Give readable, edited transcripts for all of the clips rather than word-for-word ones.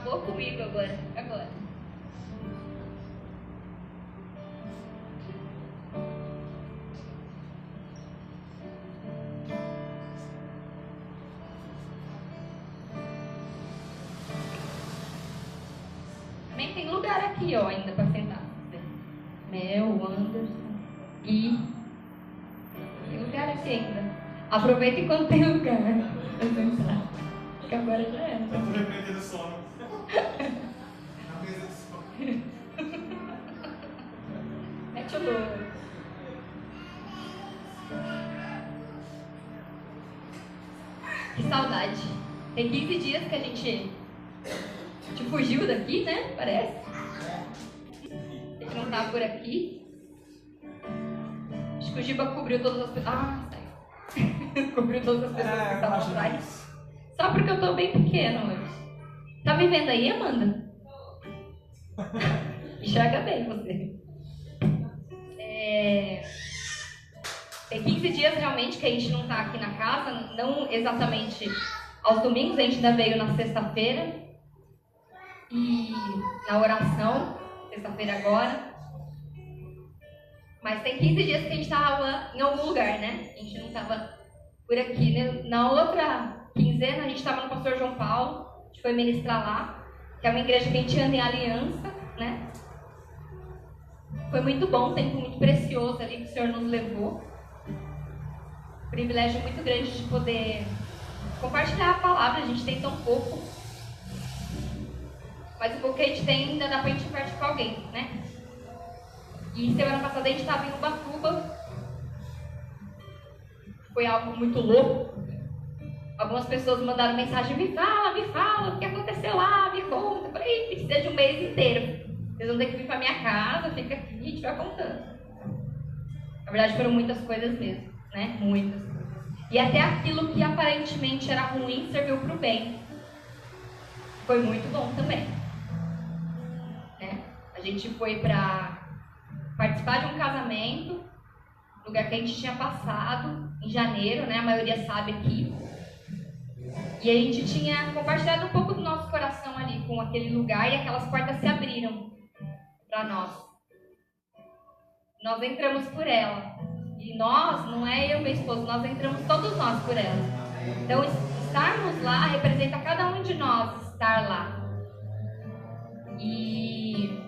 Acabou comigo agora. Também tem lugar aqui, ó, ainda pra sentar. Mel, Anderson, Gui. Tem lugar aqui ainda. Aproveita enquanto tem lugar pra sentar. Que agora já é. Eu tô repreendendo o sono. Na mesa de sono. Mete o louco. Que saudade. Tem 15 dias que a gente fugiu daqui, né? Parece. A gente não tá por aqui. Acho que o Giba cobriu todas as pessoas. Ah, saiu. Cobriu todas as pessoas que estavam atrás. Só porque eu tô bem pequena hoje. Tá me vendo aí, Amanda? Enxerga bem você. Tem 15 dias realmente que a gente não tá aqui na casa. Não exatamente aos domingos, a gente ainda veio na sexta-feira. E na oração, sexta-feira agora. Mas tem 15 dias que a gente estava em algum lugar, né? A gente não estava por aqui, né? Na outra quinzena, a gente estava no Pastor João Paulo. A gente foi ministrar lá, que é uma igreja que a gente anda em aliança, né? Foi muito bom, um tempo muito precioso ali que o Senhor nos levou. Privilégio muito grande de poder compartilhar a palavra. A gente tem tão pouco. Mas o pouco que a gente tem ainda dá pra gente partir com alguém, né? E semana passada a gente estava em Ubatuba. Foi algo muito louco. Algumas pessoas mandaram mensagem: me fala, o que aconteceu lá, me conta. Eu falei: precisa de um mês inteiro. Vocês vão ter que vir pra minha casa, fica aqui e a gente vai contando. Na verdade foram muitas coisas mesmo, né? Muitas. E até aquilo que aparentemente era ruim serviu pro bem. Foi muito bom também. Né? A gente foi para participar de um casamento, lugar que a gente tinha passado em janeiro, né? A maioria sabe aqui. E a gente tinha compartilhado um pouco do nosso coração ali com aquele lugar e aquelas portas se abriram para nós. Nós entramos por ela. E nós, não é eu e meu esposo, nós entramos todos nós por ela. Então, estarmos lá representa cada um de nós estar lá. E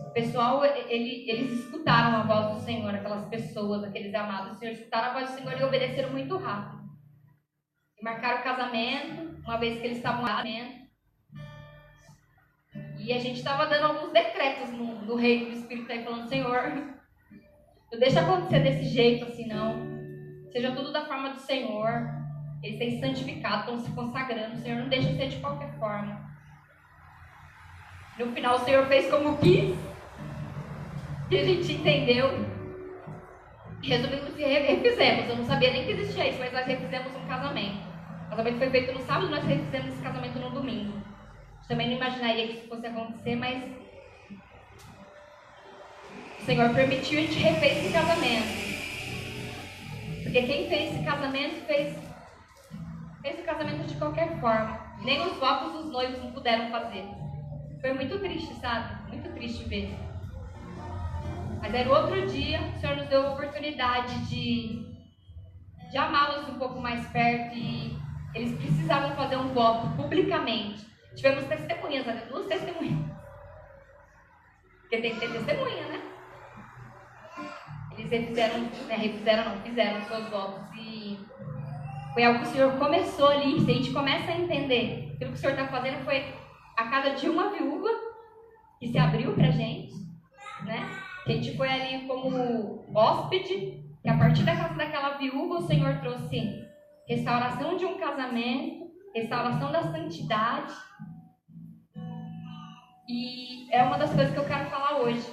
o pessoal, eles escutaram a voz do Senhor, aquelas pessoas, aqueles amados do Senhor, escutaram a voz do Senhor e obedeceram muito rápido. E marcaram o casamento, uma vez que eles estavam lá, e a gente estava dando alguns decretos no reino do Espírito aí, falando: Senhor, não deixa acontecer desse jeito assim, não. Seja tudo da forma do Senhor. Eles têm santificado, estão se consagrando. O Senhor não deixa ser de qualquer forma. No final o Senhor fez como quis. E a gente entendeu. Resumimos e refizemos. Eu não sabia nem que existia isso, mas nós refizemos um casamento. O casamento foi feito no sábado, nós refizemos esse casamento no domingo. Também não imaginaria que isso fosse acontecer, mas o Senhor permitiu e a gente refez esse casamento. Porque quem fez esse casamento fez o casamento de qualquer forma. Nem os votos dos noivos não puderam fazer. Foi muito triste, sabe? Muito triste ver. Mas aí no outro dia, o Senhor nos deu a oportunidade de amá-los um pouco mais perto e eles precisavam fazer um voto publicamente. Tivemos testemunhas, né? 2 testemunhas. Porque tem que ter testemunha, né? Eles fizeram seus votos. E foi algo que o Senhor começou ali. Se a gente começa a entender aquilo que o Senhor está fazendo, foi a casa de uma viúva que se abriu pra gente, né? Que a gente foi ali como hóspede, que a partir da casa daquela viúva o Senhor trouxe restauração de um casamento, restauração da santidade. E é uma das coisas que eu quero falar hoje.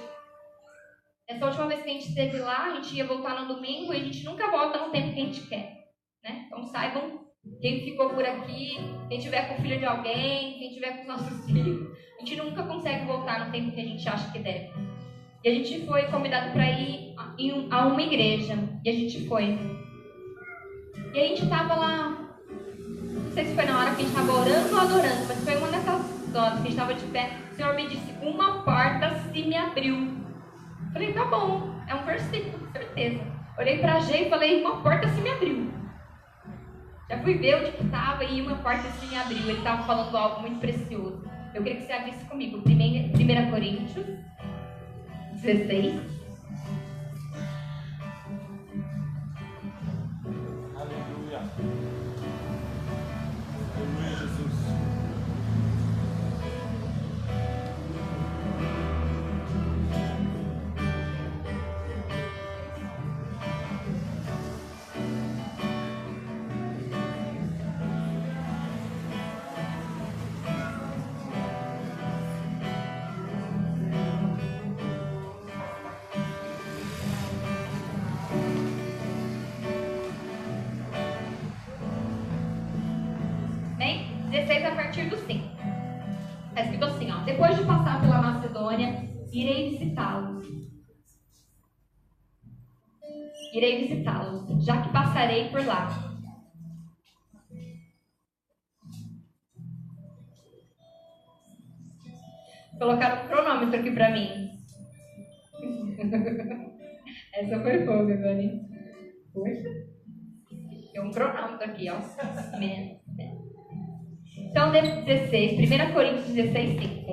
Essa última vez que a gente esteve lá, a gente ia voltar no domingo e a gente nunca volta no tempo que a gente quer, né? Então saibam, quem ficou por aqui, quem tiver com o filho de alguém, quem tiver com os nossos filhos, a gente nunca consegue voltar no tempo que a gente acha que deve. E a gente foi convidado para ir a uma igreja. E a gente foi. E a gente estava lá, não sei se foi na hora que a gente estava orando ou adorando, mas foi uma dessas que a gente estava de pé. O Senhor me disse, uma porta se me abriu. Falei, tá bom, é um versículo, com certeza. Olhei pra G e falei, uma porta se me abriu. Já fui ver onde que estava e uma porta se me abriu. Ele estava falando algo muito precioso. Eu queria que você abrisse comigo. 1 Coríntios 16. Aleluia. Aleluia, Jesus. Bem, 16 a partir do 5. Está escrito assim, ó. Depois de passar pela Macedônia, irei visitá-los. Irei visitá-los, já que passarei por lá. Colocaram um cronômetro aqui pra mim. Essa foi fogo, Ivani. Poxa. Tem um cronômetro aqui, ó. Então, 16, 1 Coríntios 16, 5.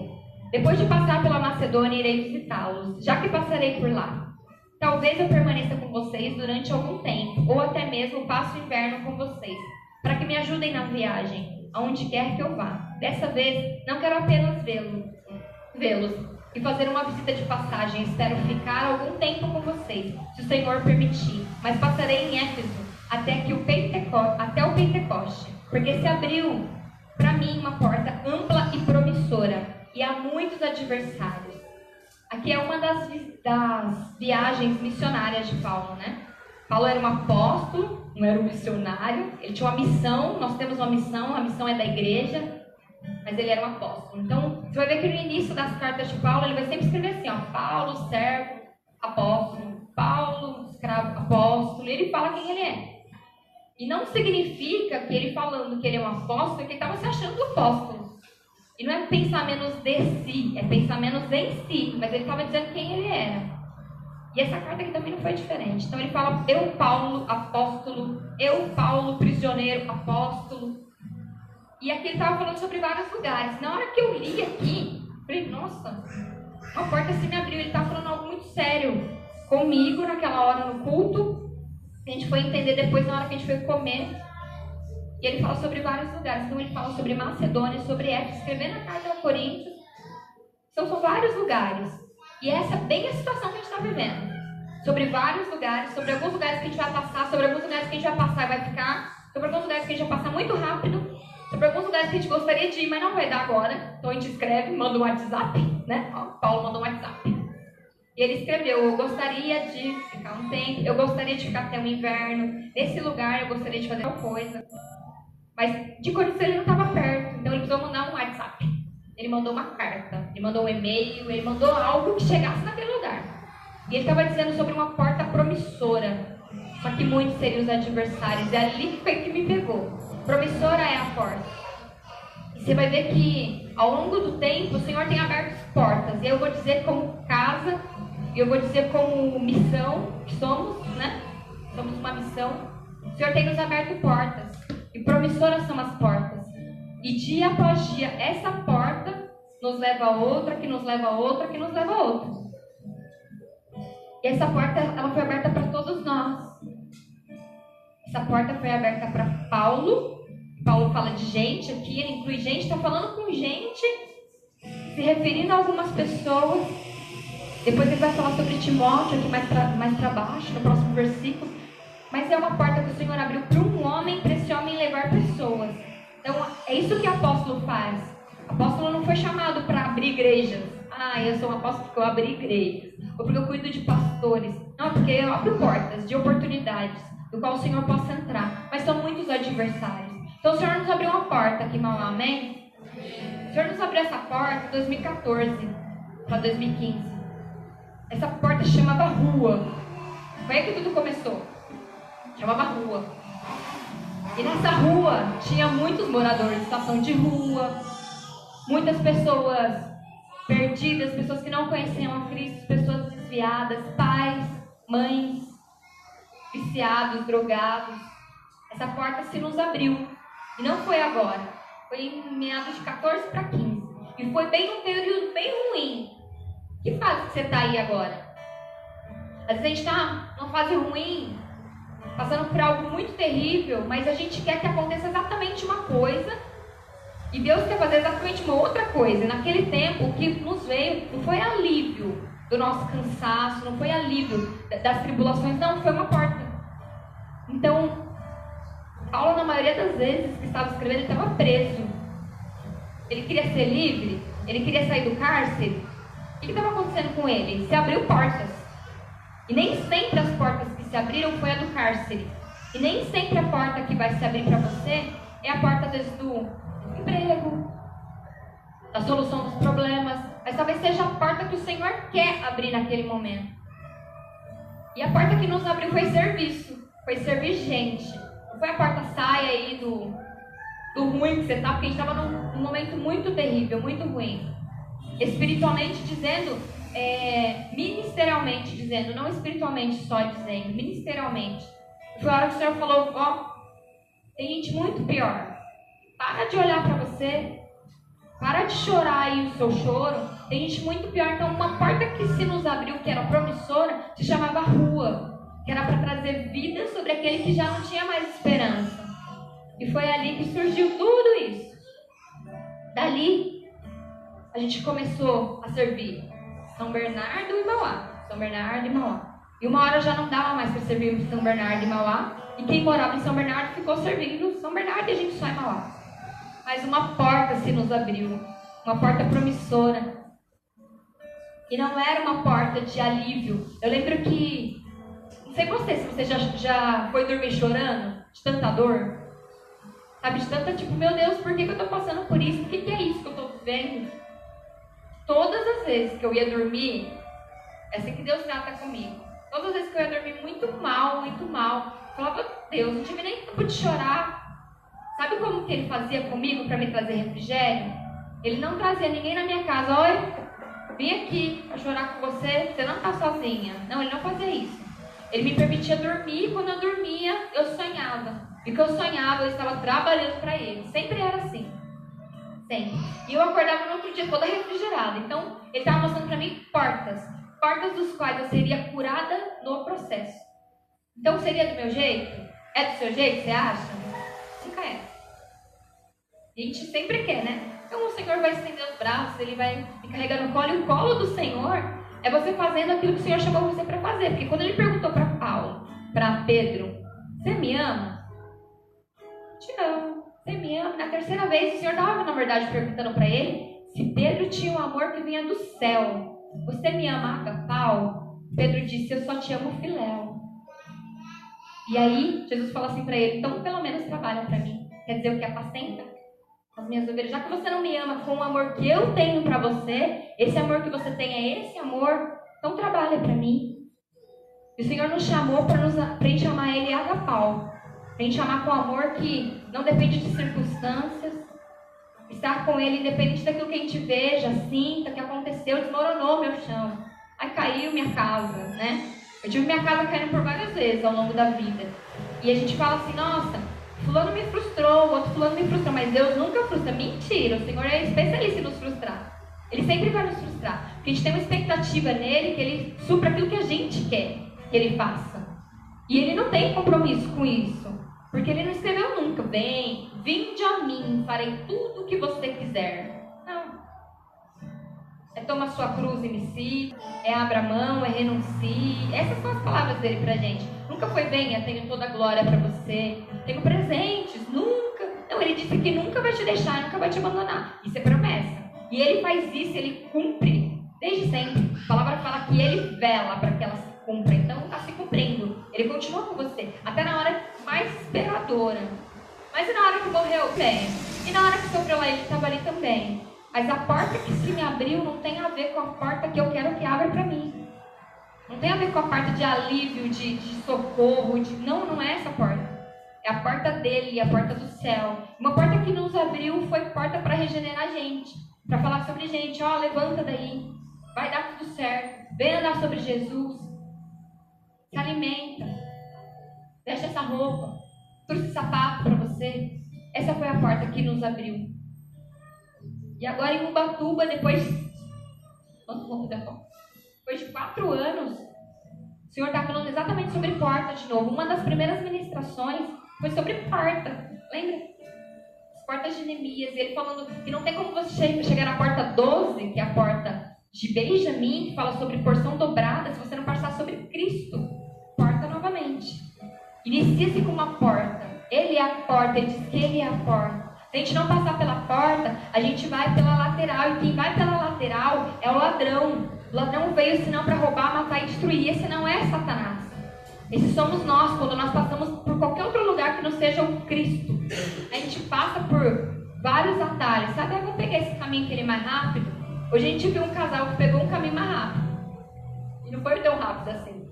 Depois de passar pela Macedônia, irei visitá-los, já que passarei por lá. Talvez eu permaneça com vocês durante algum tempo, ou até mesmo passe o inverno com vocês, para que me ajudem na viagem, aonde quer que eu vá. Dessa vez, não quero apenas vê-los e fazer uma visita de passagem. Espero ficar algum tempo com vocês, se o Senhor permitir, mas passarei em Éfeso até o Pentecoste, porque se abriu para mim uma porta ampla e promissora, e há muitos adversários. Aqui é uma das viagens missionárias de Paulo, né? Paulo era um apóstolo, não era um missionário. Ele tinha uma missão, nós temos uma missão, a missão é da igreja, mas ele era um apóstolo. Então, você vai ver que no início das cartas de Paulo, ele vai sempre escrever assim, ó, Paulo, servo, apóstolo, Paulo, escravo, apóstolo, e ele fala quem ele é. E não significa que ele falando que ele é um apóstolo, que ele estava se achando apóstolo. E não é pensar menos de si, é pensar menos em si, mas ele estava dizendo quem ele era. E essa carta aqui também não foi diferente. Então ele fala, eu, Paulo, apóstolo, eu, Paulo, prisioneiro, apóstolo. E aqui ele estava falando sobre vários lugares. Na hora que eu li aqui, eu falei, nossa, uma porta se me abriu. Ele estava falando algo muito sério comigo naquela hora no culto. A gente foi entender depois na hora que a gente foi comer. E ele fala sobre vários lugares. Então ele fala sobre Macedônia, sobre Éfeso, escrevendo a carta aos Coríntios. Então são vários lugares. E essa é bem a situação que a gente está vivendo. Sobre vários lugares, sobre alguns lugares que a gente vai passar, sobre alguns lugares que a gente vai passar e vai ficar, sobre alguns lugares que a gente vai passar muito rápido, sobre alguns lugares que a gente gostaria de ir, mas não vai dar agora. Então a gente escreve, manda um WhatsApp, né? Ó, Paulo mandou um WhatsApp. E ele escreveu, eu gostaria de ficar um tempo, eu gostaria de ficar até o inverno, nesse lugar eu gostaria de fazer tal coisa. Mas de Coríntios ele não estava perto, então ele precisou mandar um WhatsApp. Ele mandou uma carta, ele mandou um e-mail, ele mandou algo que chegasse naquele lugar. E ele estava dizendo sobre uma porta promissora. Só que muitos seriam os adversários. E ali foi que me pegou. Promissora é a porta. E você vai ver que ao longo do tempo o Senhor tem aberto as portas. E eu vou dizer como casa, e eu vou dizer como missão, que somos, né? Somos uma missão. O Senhor tem nos aberto portas. E promissoras são as portas. E dia após dia, essa porta nos leva a outra, que nos leva a outra, que nos leva a outra. E essa porta, ela foi aberta para todos nós. Essa porta foi aberta para Paulo. Paulo fala de gente aqui, ele inclui gente, está falando com gente, se referindo a algumas pessoas. Depois ele vai falar sobre Timóteo aqui mais para baixo, no próximo versículo. Mas é uma porta que o Senhor abriu para um homem, para esse homem levar pessoas. Então, é isso que o apóstolo faz. O apóstolo não foi chamado para abrir igrejas. Ah, eu sou um apóstolo porque eu abri igrejas. Ou porque eu cuido de pastores. Não, porque eu abro portas de oportunidades, do qual o Senhor possa entrar. Mas são muitos adversários. Então, o Senhor nos abriu uma porta aqui, Mauá, amém? O Senhor nos abriu essa porta em 2014 para 2015. Essa porta se chamava Rua. Foi aí que tudo começou. Chamava Rua. E nessa rua tinha muitos moradores, estação de rua, Muitas pessoas perdidas, pessoas que não conheciam a Cristo, pessoas desviadas, pais, mães, viciados, drogados. Essa porta se nos abriu. E não foi agora. Foi em meados de 14 para 15. E foi bem num período bem ruim. Que fase que você está aí agora? Às vezes a gente está numa fase ruim, passando por algo muito terrível, mas a gente quer que aconteça exatamente uma coisa e Deus quer fazer exatamente uma outra coisa. Naquele tempo, o que nos veio não foi alívio do nosso cansaço, não foi alívio das tribulações, não, foi uma porta. Então, Paulo, na maioria das vezes que estava escrevendo, ele estava preso. Ele queria ser livre, ele queria sair do cárcere. O que estava acontecendo com ele? Se abriu portas. E nem sempre as portas que se abriram foi a do cárcere. E nem sempre a porta que vai se abrir para você é a porta, às vezes, do emprego, da solução dos problemas. Mas talvez seja a porta que o Senhor quer abrir naquele momento. E a porta que nos abriu foi serviço. Foi servir gente. Não foi a porta saia aí do ruim que você está, porque a gente estava num momento muito terrível, muito ruim. Espiritualmente dizendo, ministerialmente dizendo, não espiritualmente só dizendo, ministerialmente. Foi a hora que o Senhor falou, tem gente muito pior. Para de olhar para você, para de chorar aí o seu choro. Tem gente muito pior. Então uma porta que se nos abriu, que era promissora, se chamava rua, que era para trazer vida sobre aquele que já não tinha mais esperança. E foi ali que surgiu tudo isso. Dali, a gente começou a servir São Bernardo e Mauá. São Bernardo e Mauá. E uma hora já não dava mais para servir São Bernardo e Mauá. E quem morava em São Bernardo ficou servindo São Bernardo e a gente só em Mauá. Mas uma porta se nos abriu. Uma porta promissora. E não era uma porta de alívio. Eu lembro que... Não sei se você já foi dormir chorando de tanta dor. Sabe, de tanta tipo, meu Deus, por que eu estou passando por isso? O que é isso que eu estou vivendo? Todas as vezes que eu ia dormir, é assim que Deus trata comigo. Todas as vezes que eu ia dormir muito mal, eu falava, Deus, não tive nem tempo de chorar. Sabe como que ele fazia comigo para me trazer refrigério? Ele não trazia ninguém na minha casa. Oi, vim aqui para chorar com você, você não está sozinha. Não, ele não fazia isso. Ele me permitia dormir e quando eu dormia, eu sonhava. E que eu sonhava, eu estava trabalhando para ele. Sempre era assim. Sempre. E eu acordava no outro dia toda refrigerada. Então, ele estava mostrando para mim portas. Portas dos quais eu seria curada no processo. Então, seria do meu jeito? É do seu jeito, você acha? Nunca é. E a gente sempre quer, né? Então, o Senhor vai estender os braços, Ele vai me carregar no colo. E o colo do Senhor é você fazendo aquilo que o Senhor chamou você para fazer. Porque quando Ele perguntou para Paulo, para Pedro, você me ama? Te amo. Você me ama? Na terceira vez, o Senhor estava, na verdade, perguntando para ele se Pedro tinha um amor que vinha do céu. Você me ama, agapau? Pedro disse, eu só te amo, filéu. E aí, Jesus falou assim para ele, então pelo menos trabalha para mim. Quer dizer, o que apacenta as minhas ovelhas. Já que você não me ama com o amor que eu tenho para você, esse amor que você tem é esse amor, então trabalha para mim. E o Senhor nos chamou para a gente amar Ele agapau. Para a gente amar com amor que não depende de circunstâncias. Estar com Ele independente daquilo que a gente veja, sinta, que aconteceu, desmoronou meu chão. Aí caiu minha casa, né? Eu tive minha casa caindo por várias vezes ao longo da vida. E a gente fala assim, nossa, fulano me frustrou, o outro fulano me frustrou, mas Deus nunca frustra. Mentira, o Senhor é especialista em nos frustrar. Ele sempre vai nos frustrar. Porque a gente tem uma expectativa nele que Ele supra aquilo que a gente quer que Ele faça. E Ele não tem compromisso com isso. Porque Ele não escreveu nunca, vinde a mim, farei tudo o que você quiser. Não. É toma sua cruz e me siga, é abra mão, é renuncie. Essas são as palavras dele pra gente. Nunca foi venha, tenho toda a glória pra você, tenho presentes, nunca. Não, Ele disse que nunca vai te deixar, nunca vai te abandonar. Isso é promessa. E Ele faz isso, Ele cumpre desde sempre. A palavra fala que Ele vela para que ela se cumpra. Então está se cumprindo. Ele continua com você. Até na hora mais esperadora. Mas e na hora que morreu? Bem. E na hora que sofreu ele estava ali também. Mas a porta que se me abriu não tem a ver com a porta que eu quero que abra para mim. Não tem a ver com a porta de alívio, de socorro. Não é essa porta. É a porta dele, a porta do céu. Uma porta que nos abriu foi porta para regenerar a gente. Para falar sobre gente, ó, levanta daí. Vai dar tudo certo. Vem andar sobre Jesus. Se alimenta. Veste essa roupa. Trouxe sapato para você. Essa foi a porta que nos abriu. E agora em Ubatuba, depois de 4 anos, o Senhor está falando exatamente sobre porta de novo. Uma das primeiras ministrações foi sobre porta. Lembra? As portas de Neemias. E ele falando que não tem como você chegar na porta 12, que é a porta de Benjamim, que fala sobre porção dobrada, se você não passar sobre Cristo. Porta novamente. Inicia-se com uma porta. Ele é a porta. Ele diz que ele é a porta. Se a gente não passar pela porta, a gente vai pela lateral. E quem vai pela lateral é o ladrão. O ladrão veio senão para roubar, matar e destruir. Esse não é Satanás. Esses somos nós, quando nós passamos por qualquer outro lugar que não seja o Cristo. A gente passa por vários atalhos. Sabe, eu vou pegar esse caminho que ele é mais rápido. Hoje a gente viu um casal que pegou um caminho mais rápido. E não foi tão rápido assim.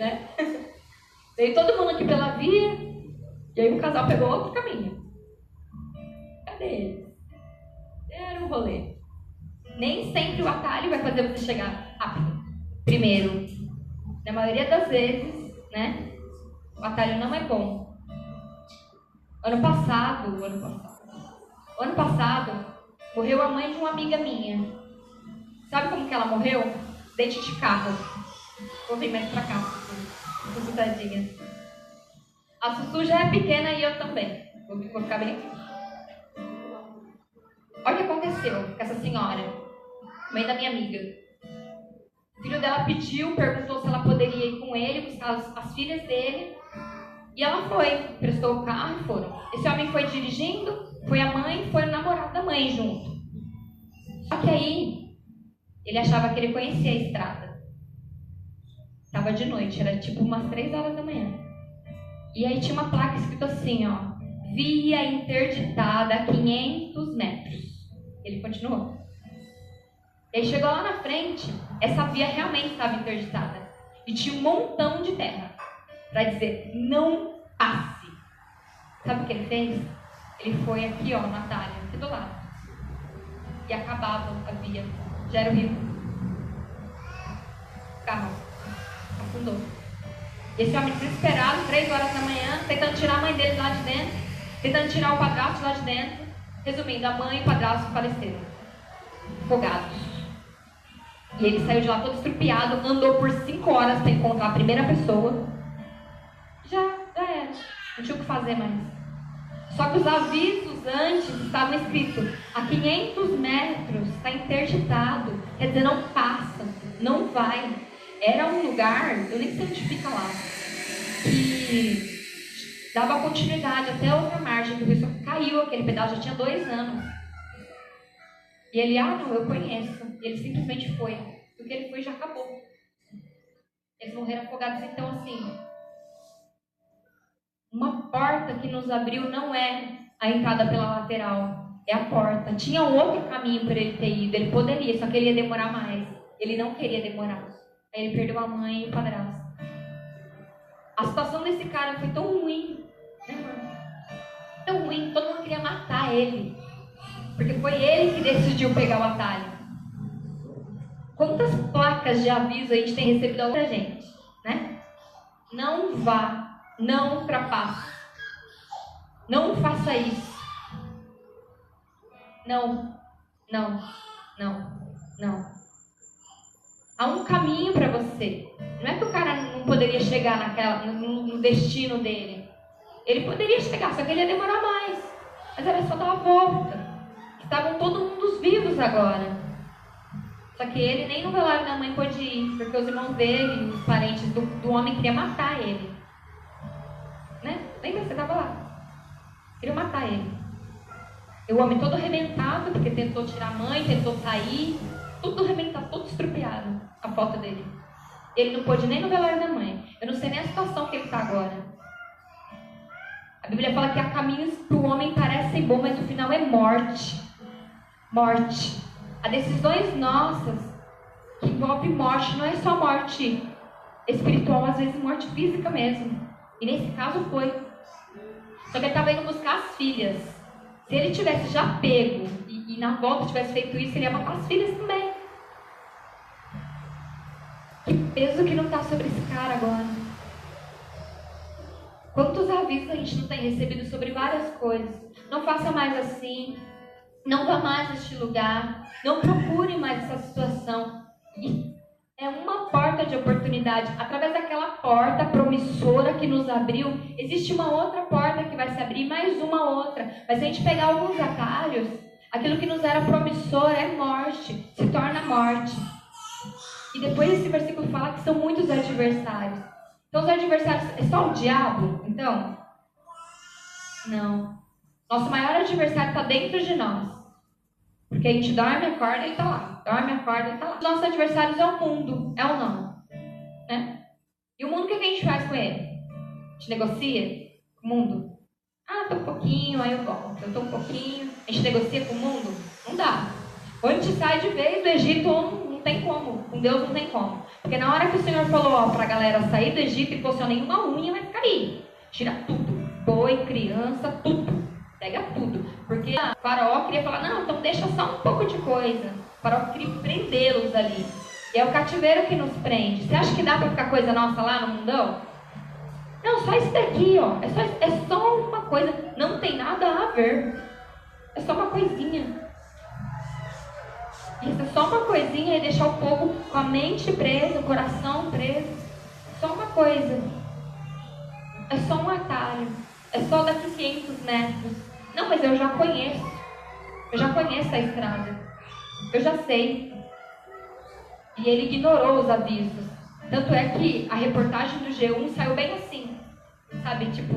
Né? Veio todo mundo aqui pela via. E aí o casal pegou outro caminho. Cadê eles? Era um rolê. Nem sempre o atalho vai fazer você chegar rápido. Primeiro, na maioria das vezes, né? O atalho não é bom. Ano passado, morreu a mãe de uma amiga minha. Sabe como que ela morreu? Dente de carro. Vou vir mais pra cá. Tadinha. A Sussu já é pequena e eu também. Vou ficar bem aqui. Olha o que aconteceu com essa senhora, mãe da minha amiga. O filho dela pediu, perguntou se ela poderia ir com ele, buscar as filhas dele. E ela foi, prestou o carro e foram. Esse homem foi dirigindo, foi a mãe, foi o namorado da mãe junto. Só que aí, ele achava que ele conhecia a estrada. Estava de noite, era tipo umas 3 horas da manhã. E aí tinha uma placa escrito assim, ó. Via interditada a 500 metros. Ele continuou. Ele chegou lá na frente, essa via realmente estava interditada. E tinha um montão de terra. Para dizer, não passe. Sabe o que ele fez? Ele foi aqui, ó, na atalho, aqui do lado. E acabava a via. Já era o rio. O carro afundou. Esse homem desesperado, 3 horas da manhã, tentando tirar a mãe dele lá de dentro, tentando tirar o padrasto lá de dentro. Resumindo, a mãe e o padrasto faleceram. Afogados. E ele saiu de lá todo estrupiado, andou por 5 horas para encontrar a primeira pessoa. Já era. Não tinha o que fazer mais. Só que os avisos antes estavam escritos: a 500 metros está interditado. Quer dizer, não passa, não vai. Era um lugar, eu nem sei onde fica lá, que dava continuidade até a outra margem do rio. Só que caiu aquele pedaço, já tinha 2 anos. E ele, não, eu conheço. E ele simplesmente foi. O que ele foi já acabou. Eles morreram afogados. Então, assim, uma porta que nos abriu não é a entrada pela lateral, é a porta. Tinha um outro caminho para ele ter ido. Ele poderia, só que ele ia demorar mais. Ele não queria demorar. Aí ele perdeu a mãe e o padrasto. A situação desse cara foi tão ruim, né, irmão? Tão ruim, todo mundo queria matar ele. Porque foi ele que decidiu pegar o atalho. Quantas placas de aviso a gente tem recebido ao longo da gente, né? Não vá, não ultrapasse. Não faça isso. Não. Há um caminho para você. Não é que o cara não poderia chegar no destino dele. Ele poderia chegar, só que ele ia demorar mais. Mas era só dar uma volta. Estavam todo mundo os vivos agora. Só que ele nem no velório da mãe pôde ir, porque os irmãos dele, os parentes do homem queriam matar ele. Né? Lembra? Você estava lá. Queriam matar ele. E o homem todo arrebentado, porque tentou tirar a mãe, tentou sair. Tudo arrebentado, todo estrupiado. A foto dele. Ele não pôde nem no velório da mãe. Eu não sei nem a situação que ele está agora. A Bíblia fala que há caminhos que o homem parecem bons, mas o final é morte. Morte. Há decisões nossas que envolvem morte. Não é só morte espiritual, às vezes morte física mesmo. E nesse caso foi. Só que ele estava indo buscar as filhas. Se ele tivesse já pego e na volta tivesse feito isso, ele ia matar as filhas também. Que peso que não está sobre esse cara agora. Quantos avisos a gente não tem recebido sobre várias coisas. Não faça mais assim. Não vá mais neste lugar. Não procure mais essa situação. E é uma porta de oportunidade. Através daquela porta promissora que nos abriu, existe uma outra porta que vai se abrir, mais uma outra. Mas se a gente pegar alguns atalhos, aquilo que nos era promissor é morte, se torna morte. E depois esse versículo fala que são muitos adversários. Então os adversários, é só o diabo? Então? Não. Nosso maior adversário está dentro de nós. Porque a gente dorme, acorda e ele está lá. Dorme, acorda e está lá. Nossos adversários é o mundo, é ou não? Né? E o mundo, o que a gente faz com ele? A gente negocia com o mundo? Ah, tô um pouquinho, aí eu volto. Eu tô um pouquinho. A gente negocia com o mundo? Não dá. Ou a gente sai de vez do Egito ou não tem como. Com Deus não tem como. Porque na hora que o Senhor falou para a galera sair do Egito e pôr só nenhuma unha vai ficar aí. Tira tudo. Boi, criança, tudo. Pega tudo. Porque o faraó queria falar, não, então deixa só um pouco de coisa. O faraó queria prendê-los ali. E é o cativeiro que nos prende. Você acha que dá para ficar coisa nossa lá no mundão? Não, só isso daqui, ó. É só uma coisa. Não tem nada a ver. É só uma coisinha. Isso é só uma coisinha e deixar o povo com a mente presa, o coração preso. Só uma coisa. É só um atalho. É só daqui 500 metros. Não, mas eu já conheço. Eu já conheço a estrada. Eu já sei. E ele ignorou os avisos. Tanto é que a reportagem do G1 saiu bem assim. Sabe, tipo,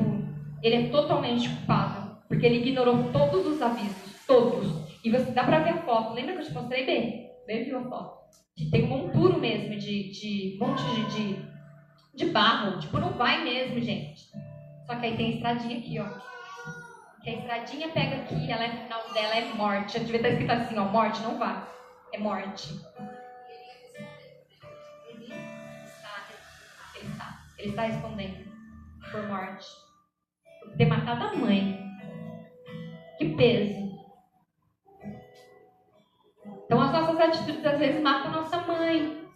ele é totalmente culpado. Porque ele ignorou todos os avisos. Todos. E você dá pra ver a foto. Lembra que eu te mostrei bem? Bem viu a foto. Tem um monturo mesmo de monte de barro. Tipo, não vai mesmo, gente. Só que aí tem a estradinha aqui, ó. Que a estradinha pega aqui, ela é, o final dela é morte. Já devia estar escrito assim, ó, morte, não vai. É morte. Ele está respondendo por morte. Por ter matado a mãe. Que peso. Então as nossas atitudes às vezes matam nossa mãe.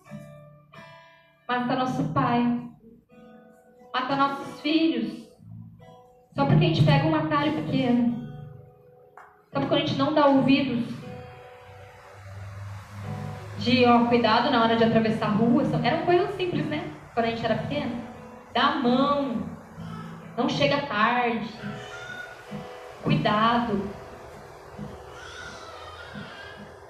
Mata nosso pai. Mata nossos filhos. Só porque a gente pega um atalho pequeno. Só porque a gente não dá ouvidos. De, ó, cuidado na hora de atravessar a rua. Eram coisas simples, né? Quando a gente era pequeno. Dá a mão. Não chega tarde. Cuidado.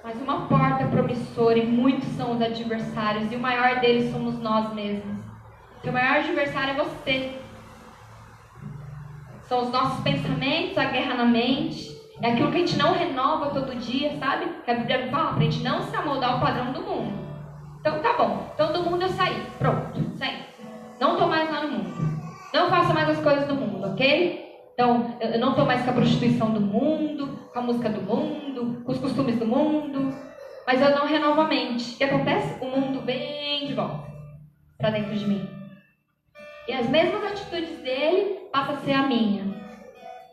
Mas uma porta promissora e muitos são os adversários. E o maior deles somos nós mesmos. O maior adversário é você. São os nossos pensamentos, a guerra na mente. É aquilo que a gente não renova todo dia, sabe? Que a Bíblia fala pra gente não se amoldar ao padrão do mundo. Então tá bom. Então do mundo eu saí. Pronto, saí. Não tô mais lá no mundo. Não faço mais as coisas do mundo, ok? Então eu não tô mais com a prostituição do mundo, com a música do mundo, com os costumes do mundo. Mas eu não renovo a mente. O que acontece? O mundo vem de volta pra dentro de mim. E as mesmas atitudes dele passam a ser a minha,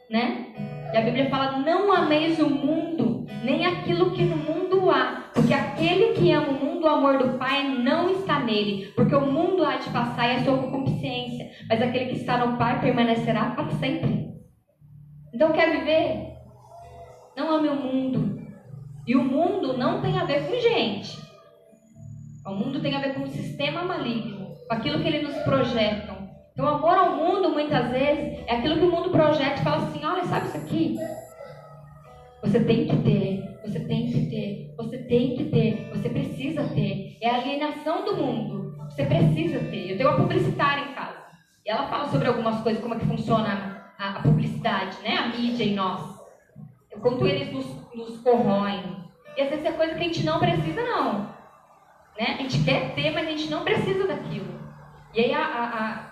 né? E a Bíblia fala, não ameis o mundo, nem aquilo que no mundo há. Porque aquele que ama o mundo, o amor do Pai não está nele. Porque o mundo há de passar e a sua concupiscência. Mas aquele que está no Pai permanecerá para sempre. Então quer viver? Não ame o mundo. E o mundo não tem a ver com gente. O mundo tem a ver com o sistema maligno. Com aquilo que ele nos projeta. Então, o amor ao mundo, muitas vezes, é aquilo que o mundo projeta e fala assim, olha, sabe isso aqui? Você tem que ter, você tem que ter, você tem que ter, você precisa ter. É a alienação do mundo. Você precisa ter. Eu tenho uma publicitária em casa. E ela fala sobre algumas coisas, como é que funciona a publicidade, né? A mídia em nós. O quanto eles nos corroem. E às vezes é coisa que a gente não precisa, não. Né? A gente quer ter, mas a gente não precisa daquilo. E aí,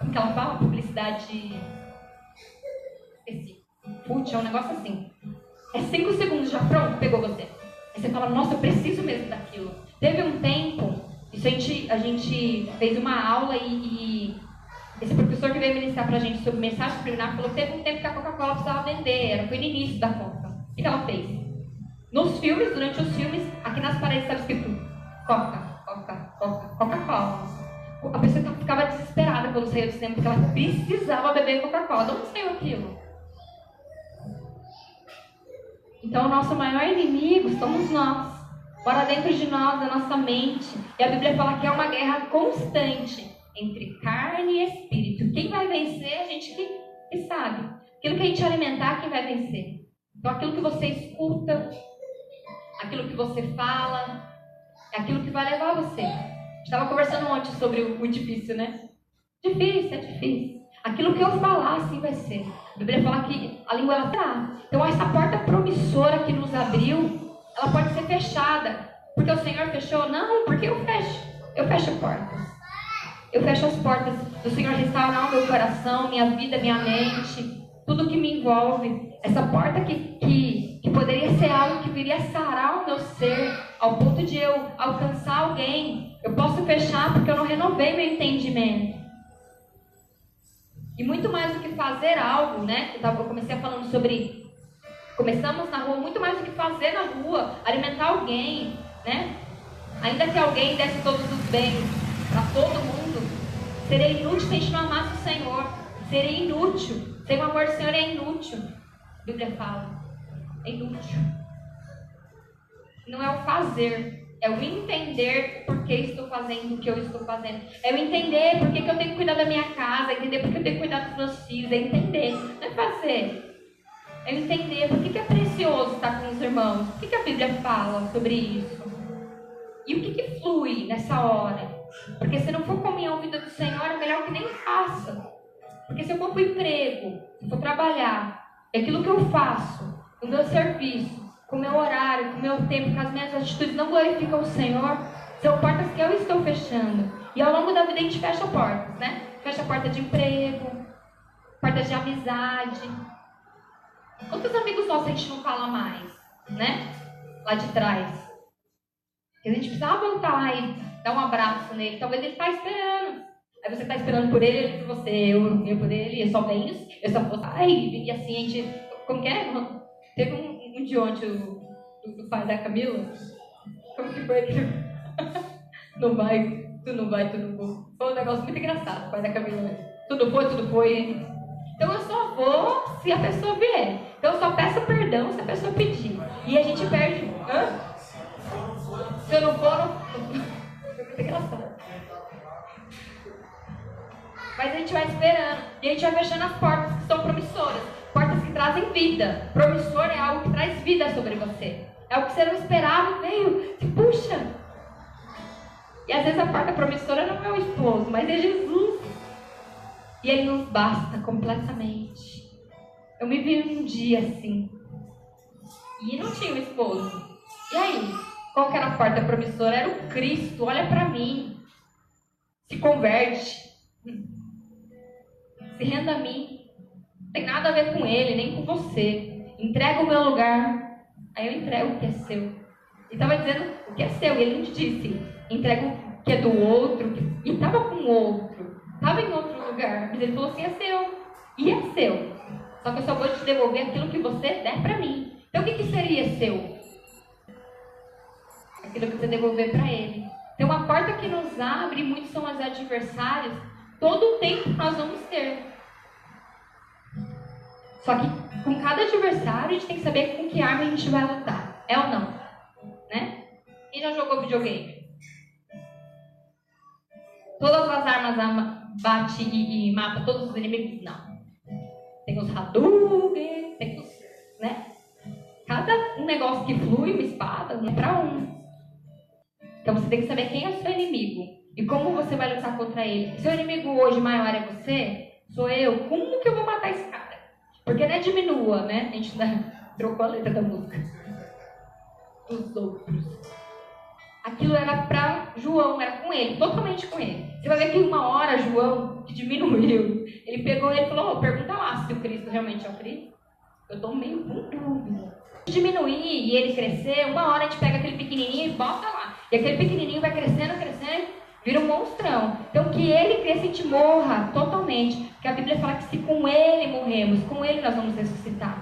como que ela fala? Publicidade... Esqueci. Putz, é um negócio assim. É 5 segundos, já pronto, pegou você. Aí você fala, nossa, eu preciso mesmo daquilo. Teve um tempo, isso a gente fez uma aula e Esse professor que veio ministrar pra gente sobre mensagem subliminar falou que teve um tempo que a Coca-Cola precisava vender, foi no início da Coca. O que ela fez? Nos filmes, durante os filmes, aqui nas paredes estava escrito Coca, Coca, Coca, Coca-Cola. A pessoa ficava desesperada quando saiu do cinema, porque ela precisava beber Coca-Cola. De onde saiu aquilo? Então o nosso maior inimigo somos nós. Mora dentro de nós, da nossa mente. E a Bíblia fala que é uma guerra constante entre carne e espírito. Quem vai vencer, a gente que sabe. Aquilo que a gente alimentar, quem vai vencer. Então aquilo que você escuta, aquilo que você fala, é aquilo que vai levar você. A gente estava conversando ontem sobre o difícil, né? Difícil, é difícil. Aquilo que eu falar, assim vai ser. A Bíblia fala que a língua ela tá. Então essa porta promissora que nos abriu, ela pode ser fechada. Porque o Senhor fechou? Não, porque eu fecho. Eu fecho portas. Eu fecho as portas do Senhor restaurar o meu coração, minha vida, minha mente, tudo que me envolve. Essa porta que poderia ser algo que viria sarar o meu ser, ao ponto de eu alcançar alguém, eu posso fechar porque eu não renovei meu entendimento. E muito mais do que fazer algo, né? Eu comecei falando sobre... Começamos na rua, muito mais do que fazer na rua, alimentar alguém, né? Ainda que alguém desse todos os bens para todo mundo, seria inútil se a gente não amasse o Senhor. Seria inútil. Sem o amor do Senhor é inútil. A Bíblia fala. É inútil. Não é o fazer, é o entender por que estou fazendo o que eu estou fazendo. É o entender por que eu tenho que cuidar da minha casa, entender por que eu tenho que cuidar dos meus filhos, é entender. Não é fazer. É entender por que é precioso estar com os irmãos. O que a Bíblia fala sobre isso? E o que flui nessa hora? Porque se não for comunhão vida do Senhor, é melhor que nem faça. Porque se eu for para o emprego, se eu for trabalhar, é aquilo que eu faço, o meu serviço, com o meu horário, com o meu tempo, com as minhas atitudes não glorificam o Senhor, são portas que eu estou fechando. E ao longo da vida a gente fecha portas, né? Fecha a porta de emprego, portas de amizade. Quantos amigos nossos a gente não fala mais, né? Lá de trás. A gente precisava voltar lá e dar um abraço nele. Talvez ele está esperando. Aí você está esperando por ele, ele por você, eu por ele, eu só venho, eu só vou. E assim a gente. Como que é? Teve um de ontem, do pai da Camila. Como que foi aquilo? Não vai, tu não vai, tu não vou. Foi um negócio muito engraçado, o pai da Camila. Tudo foi. Então eu só vou se a pessoa vier. Então eu só peço perdão se a pessoa pedir. E a gente perde. Hã? Se eu não for, não. Foi muito engraçado. Mas a gente vai esperando. E a gente vai fechando as portas que são promissoras. Portas que trazem vida. Promissor é algo que traz vida sobre você. É algo que você não esperava, veio. Se puxa. E às vezes a porta promissora não é o esposo, mas é Jesus. E Ele nos basta completamente. Eu me vi um dia assim. E não tinha um esposo. E aí? Qual que era a porta promissora? Era o Cristo. Olha pra mim. Se converte. Se renda a mim. Não tem nada a ver com Ele, nem com você. Entrega o meu lugar. Aí eu entrego o que é seu. Ele estava dizendo o que é seu. E Ele não te disse. Entrega o que é do outro. E estava com o outro. Estava em outro lugar. Mas Ele falou assim, é seu. E é seu. Só que eu só vou te devolver aquilo que você der pra mim. Então o que seria seu? Aquilo que você devolver para Ele. Tem uma porta que nos abre, e muitos são os adversários. Todo o tempo nós vamos ter. Só que com cada adversário, a gente tem que saber com que arma a gente vai lutar. É ou não? Né? Quem já jogou videogame? Todas as armas bate e mata todos os inimigos? Não. Tem os Hadouken, tem os... né? Cada um negócio que flui, uma espada, um para um. Então você tem que saber quem é o seu inimigo e como você vai lutar contra ele. Seu inimigo hoje maior é você? Sou eu? Como que eu vou matar esse cara? Porque não é diminua, né? A gente trocou a letra da música. Os outros. Aquilo era para João, era com ele, totalmente com ele. Você vai ver que uma hora João, que diminuiu, ele pegou e falou, pergunta lá se o Cristo realmente é o Cristo. Eu estou meio com dúvida. Diminuir e ele crescer, uma hora a gente pega aquele pequenininho e bota lá. E aquele pequenininho vai crescendo, Vira um monstrão. Então que ele cresça e te morra totalmente. Porque a Bíblia fala que se com ele morremos, com ele nós vamos ressuscitar.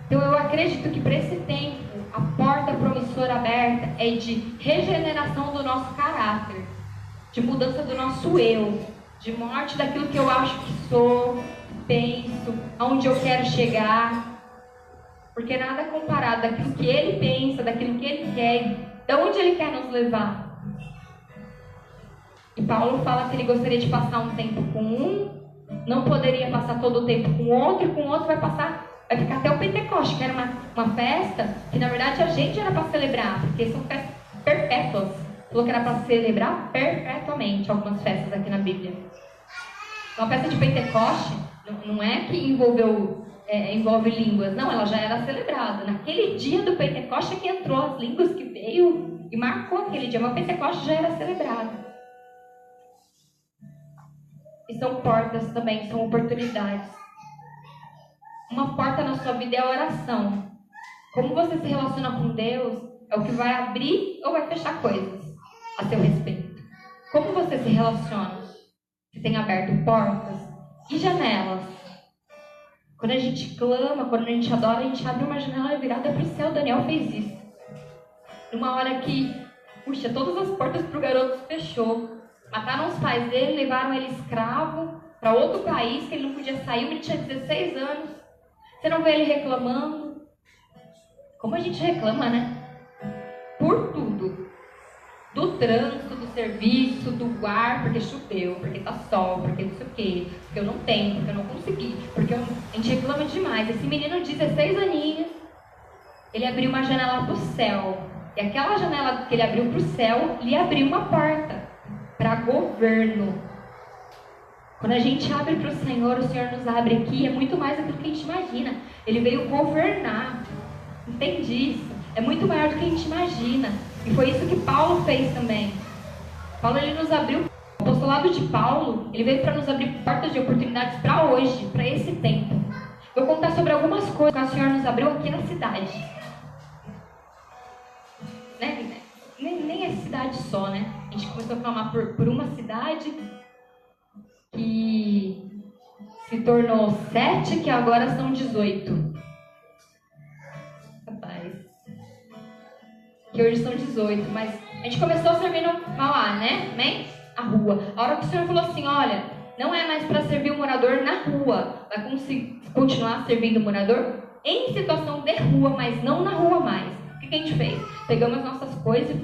Então eu acredito que para esse tempo, a porta promissora aberta é de regeneração do nosso caráter, de mudança do nosso eu, de morte daquilo que eu acho que sou, penso, aonde eu quero chegar. Porque nada é comparado daquilo que ele pensa, daquilo que ele quer, de onde ele quer nos levar. E Paulo fala que ele gostaria de passar um tempo com um, não poderia passar todo o tempo com outro, e com outro vai ficar até o Pentecoste, que era uma festa que na verdade a gente era para celebrar, porque são festas perpétuas. Falou que era para celebrar perpetuamente algumas festas aqui na Bíblia. Uma festa de Pentecoste não é que envolve línguas, não, ela já era celebrada. Naquele dia do Pentecoste é que entrou as línguas, que veio e marcou aquele dia, mas o Pentecoste já era celebrado. E são portas também, são oportunidades. Uma porta na sua vida é a oração. Como você se relaciona com Deus é o que vai abrir ou vai fechar coisas a seu respeito. Como você se relaciona? Você tem aberto portas e janelas. Quando a gente clama, quando a gente adora, a gente abre uma janela virada para o céu. Daniel fez isso. Numa hora que, todas as portas para o garoto fechou. Mataram os pais dele, levaram ele escravo para outro país, que ele não podia sair, ele tinha 16 anos. Você não vê ele reclamando. Como a gente reclama, né? Por tudo. Do trânsito, do serviço, do ar, porque choveu, porque tá sol, porque não sei o quê, porque eu não tenho, porque eu não consegui, a gente reclama demais. Esse menino de 16 aninhos, ele abriu uma janela pro céu. E aquela janela que ele abriu pro céu, lhe abriu uma porta para governo. Quando a gente abre para o Senhor nos abre aqui, é muito mais do que a gente imagina. Ele veio governar. Entende isso? É muito maior do que a gente imagina. E foi isso que Paulo fez também. Paulo, ele nos abriu. O apostolado de Paulo, ele veio para nos abrir portas de oportunidades para hoje, para esse tempo. Vou contar sobre algumas coisas que o Senhor nos abriu aqui na cidade. Nem é cidade só, né? A gente começou a clamar por uma cidade que se tornou 7, que agora são 18. Rapaz. Que hoje são 18, mas a gente começou a servir no Mauá, né? Amém? A rua. A hora que o Senhor falou assim, olha, não é mais para servir o morador na rua, vai continuar servindo o morador em situação de rua, mas não na rua mais. O que a gente fez? Pegamos as nossas coisas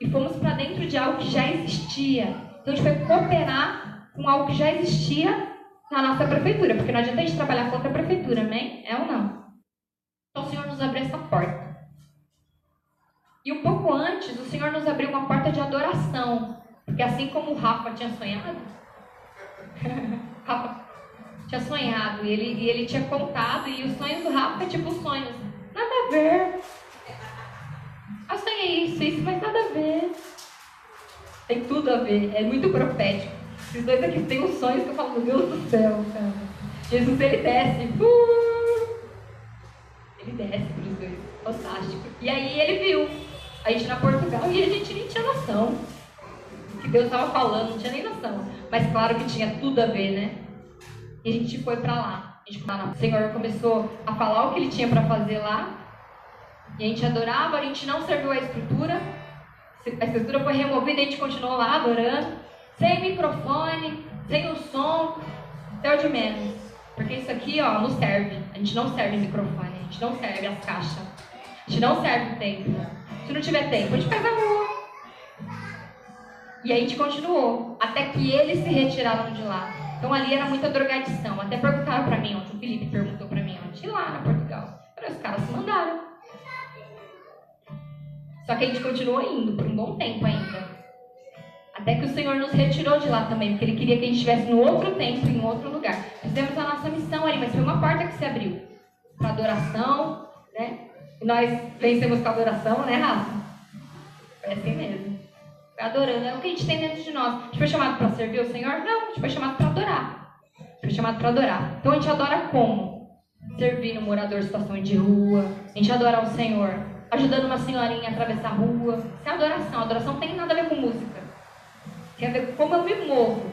e fomos para dentro de algo que já existia. Então a gente foi cooperar com algo que já existia na nossa prefeitura, porque não adianta a gente trabalhar contra a prefeitura, amém? É ou não? Então o Senhor nos abriu essa porta. E um pouco antes, o Senhor nos abriu uma porta de adoração. Porque assim como o Rafa tinha sonhado, Rafa tinha sonhado, e ele tinha contado, e os sonhos do Rafa é tipo sonhos. Nada a ver. Eu sonhei isso, mas nada a ver. Tem tudo a ver, é muito profético. Esses dois aqui têm uns sonhos que eu falo, meu Deus do céu, cara. Jesus, ele desce. Ele desce para os dois. Fantástico. E aí ele viu a gente na Portugal e a gente nem tinha noção que Deus estava falando, não tinha nem noção. Mas claro que tinha tudo a ver, né? E a gente foi para lá. O Senhor começou a falar o que ele tinha para fazer lá. E a gente adorava, a gente não serviu a escritura. A escritura foi removida e a gente continuou lá adorando. Sem microfone, sem o som, até o de menos. Porque isso aqui, ó, não serve. A gente não serve microfone, a gente não serve as caixas. A gente não serve o templo. Se não tiver tempo, a gente faz na rua. E aí a gente continuou, até que eles se retiraram de lá. Então ali era muita drogadição. Até perguntaram pra mim ontem, o Felipe perguntou pra mim ontem, lá na Portugal. Os caras se mandaram. Só que a gente continuou indo por um bom tempo ainda. Até que o Senhor nos retirou de lá também, porque Ele queria que a gente estivesse no outro tempo, em outro lugar. Fizemos a nossa missão ali, mas foi uma porta que se abriu. Para adoração, né? E nós vencemos com a adoração, né, Rafa? Foi assim mesmo. Foi adorando, é o que a gente tem dentro de nós. A gente foi chamado para servir o Senhor? Não, a gente foi chamado para adorar. A gente foi chamado para adorar. Então a gente adora como? Servindo um morador em situação de rua. A gente adora o Senhor ajudando uma senhorinha a atravessar a rua. Isso é adoração. A adoração não tem nada a ver com música. Tem a ver com como eu me movo.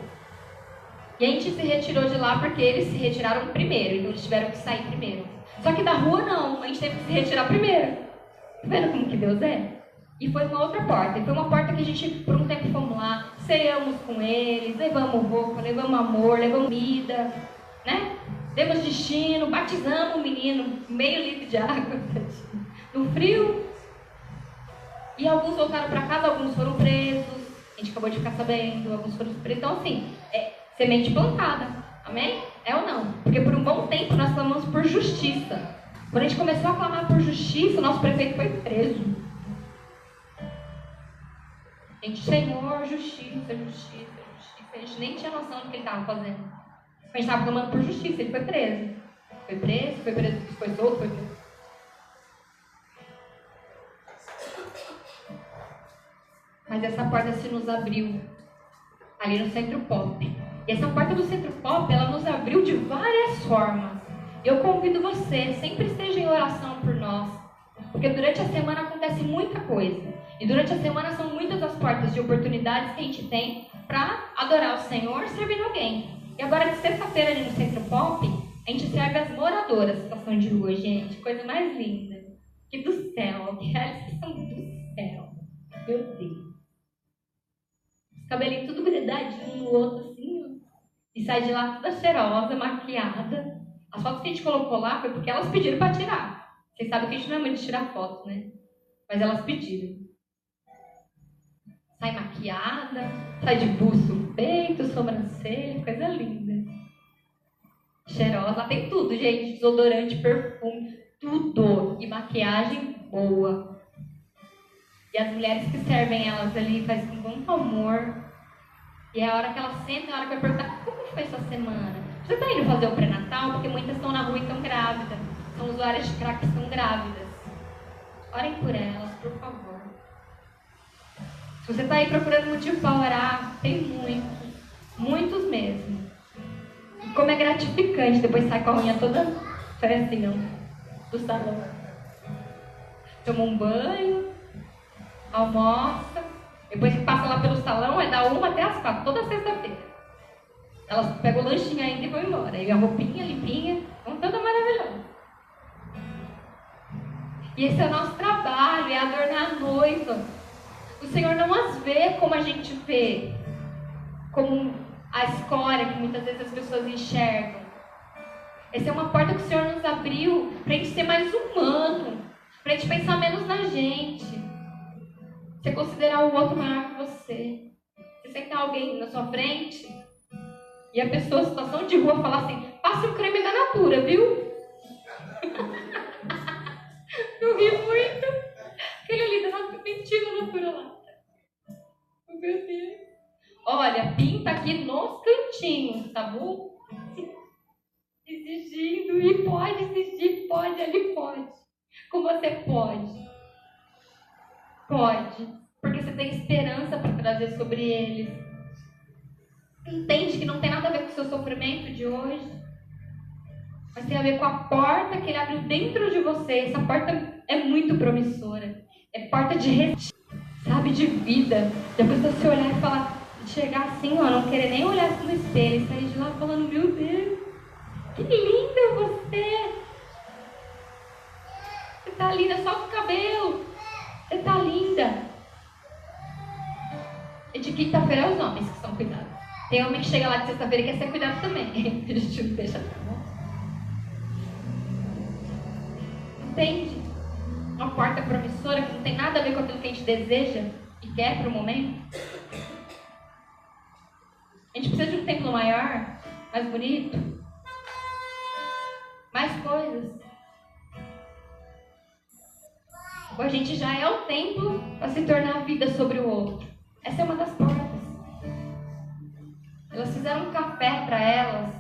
E a gente se retirou de lá porque eles se retiraram primeiro, então eles tiveram que sair primeiro. Só que da rua não, a gente teve que se retirar primeiro. Tá vendo como que Deus é? E foi uma outra porta. E foi uma porta que a gente, por um tempo, fomos lá, ceamos com eles, levamos roupa, levamos amor, levamos comida, né? Demos destino, batizamos o menino, meio litro de água, no frio. E alguns voltaram para casa, alguns foram presos. A gente acabou de ficar sabendo, alguns foram presos. Então, assim, é semente plantada. Amém? É ou não? Porque por um bom tempo nós clamamos por justiça. Quando a gente começou a clamar por justiça, o nosso prefeito foi preso. A gente, Senhor, justiça, justiça, justiça. A gente nem tinha noção do que ele estava fazendo. A gente estava clamando por justiça, ele foi preso. Foi solto, foi preso. Mas essa porta se nos abriu ali no Centro Pop. E essa porta do Centro Pop, ela nos abriu de várias formas. Eu convido você, sempre esteja em oração por nós. Porque durante a semana acontece muita coisa. E durante a semana são muitas as portas de oportunidades que a gente tem para adorar o Senhor servindo alguém. E agora de sexta-feira ali no Centro Pop, a gente serve as moradoras da situação de rua, gente. Coisa mais linda. Que do céu, que realização do céu. Meu Deus. Os cabelinhos tudo grudadinho no outro, assim, ó. E sai de lá toda cheirosa, maquiada. As fotos que a gente colocou lá foi porque elas pediram para tirar. Vocês sabem que a gente não é muito de tirar foto, né? Mas elas pediram. Sai maquiada, sai de buço no peito, sobrancelha, coisa linda. Cheirosa, lá tem tudo, gente. Desodorante, perfume, tudo. E maquiagem boa. E as mulheres que servem elas ali fazem com muito amor. E é a hora que elas sentam, é a hora que vai perguntar: como foi sua semana? Você está indo fazer o pré-natal? Porque muitas estão na rua e estão grávidas. São usuárias de crack que estão grávidas. Orem por elas, por favor. Se você está aí procurando motivo para orar, tem muitos. Muitos mesmo. E como é gratificante, depois sai com a unha toda, sai assim, ó, do salão. Toma um banho, almoça, depois que passa lá pelo salão, é da 1 até as 4, toda sexta-feira. Elas pegam o lanchinho ainda e vão embora. E a roupinha limpinha, vão toda maravilhosa. E esse é o nosso trabalho, é adornar a noiva. O Senhor não as vê como a gente vê, como a escória que muitas vezes as pessoas enxergam. Essa é uma porta que o Senhor nos abriu para a gente ser mais humano, para a gente pensar menos na gente. Você considerar o outro maior que você. Você sentar alguém na sua frente e a pessoa, situação de rua, falar assim: passa um creme da Natura, viu? Eu ri muito. Aquele ali da Natura, mentira, Natura lá. Meu Deus. Olha, pinta aqui nos cantinhos, tá bom? Exigindo, e pode exigir, pode, ele pode. Como você pode? Pode, porque você tem esperança para trazer sobre eles. Entende que não tem nada a ver com o seu sofrimento de hoje, mas tem a ver com a porta que ele abriu dentro de você. Essa porta é muito promissora. É porta de sabe, de vida. Depois você olhar e falar, chegar assim, ó, não querer nem olhar no espelho e sair de lá falando: meu Deus, que linda você! Você tá linda, solta o cabelo. Você tá linda. E de quinta-feira é os homens que são cuidados. Tem homem que chega lá de sexta-feira e quer ser cuidado também. A gente não deixa, tá bom? Entende? Uma porta promissora que não tem nada a ver com aquilo que a gente deseja e quer para o momento. A gente precisa de um templo maior, mais bonito, mais coisas. Ou a gente já é o templo para se tornar a vida sobre o outro. Essa é uma das portas. Elas fizeram um café para elas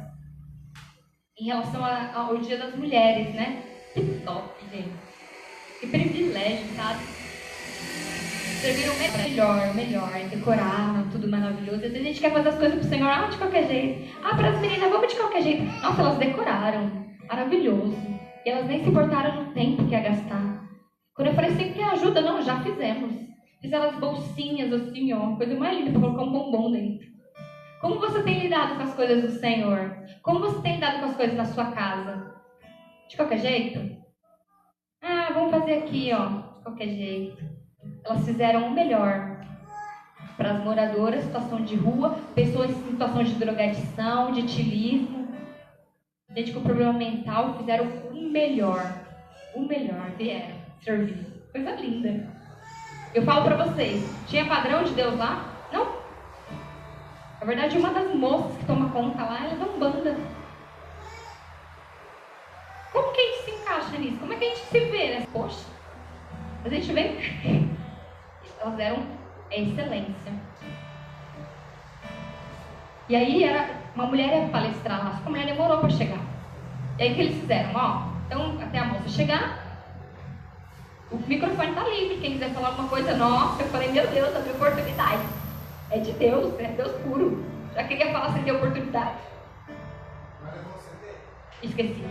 em relação ao Dia das Mulheres, né? Que top, gente. Que privilégio, sabe? Serviram melhor, decoraram, tudo maravilhoso. Às vezes a gente quer fazer as coisas pro Senhor, de qualquer jeito. Para as meninas, vamos de qualquer jeito. Nossa, elas decoraram. Maravilhoso. E elas nem se importaram no tempo que ia gastar. Quando eu falei assim, que ajuda? Não, já fizemos. Fizeram as bolsinhas assim, ó, coisa mais linda para colocar um bombom dentro. Como você tem lidado com as coisas do Senhor? Como você tem lidado com as coisas na sua casa? De qualquer jeito? Ah, vamos fazer aqui, ó, de qualquer jeito. Elas fizeram o melhor para as moradoras, situação de rua, pessoas em situação de drogadição, de etilismo, gente com problema mental, fizeram o melhor, vieram servir. Coisa linda. Eu falo para vocês, tinha padrão de Deus lá? Não. Na verdade, uma das moças que toma conta lá, ela é da Umbanda. Como que a gente se encaixa nisso? Como é que a gente se vê, né? Poxa, a gente vê. Elas eram excelência. E aí, uma mulher ia palestrar lá, só que a mulher demorou para chegar. E aí, o que eles fizeram? Ó, então, até a moça chegar, o microfone tá livre. Quem quiser falar alguma coisa, nossa, eu falei, meu Deus, a minha oportunidade. É de Deus, é Deus puro. Já queria falar sem ter oportunidade. Esqueci.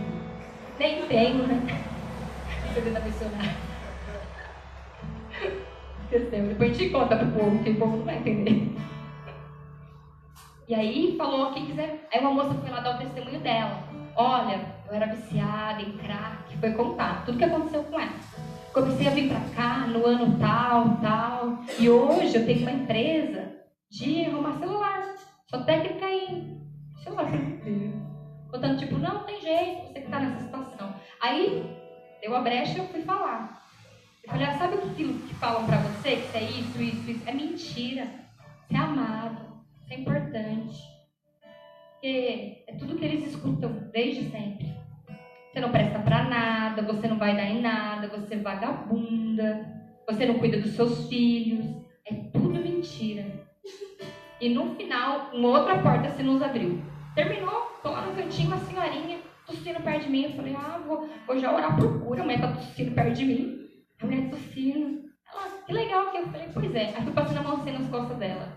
Nem tenho, né? CD da missionária. Esqueceu. Depois a gente conta pro povo, que o povo não vai entender. E aí falou, quem quiser. Aí uma moça foi lá dar o testemunho dela. Olha, eu era viciada em crack. Foi contar tudo que aconteceu com ela. Comecei a vir pra cá no ano tal. E hoje eu tenho uma empresa de arrumar celular. Sou técnica em celular. Contando, tipo, não tem jeito, você que tá nessa situação. Aí, deu a brecha e eu fui falar. Eu falei, sabe aquilo que falam pra você, que você é isso? É mentira. Você é amado, você é importante. Porque é tudo que eles escutam desde sempre. Você não presta pra nada, você não vai dar em nada, você é vagabunda, você não cuida dos seus filhos. É tudo mentira. E no final, uma outra porta se nos abriu. Terminou, tô lá no cantinho, uma senhorinha tossindo perto de mim. Eu falei, vou já orar por cura, a mulher tá tossindo perto de mim. A mulher tossindo. Ela, que legal que eu falei, pois é. Aí fui passando a mão assim nas costas dela.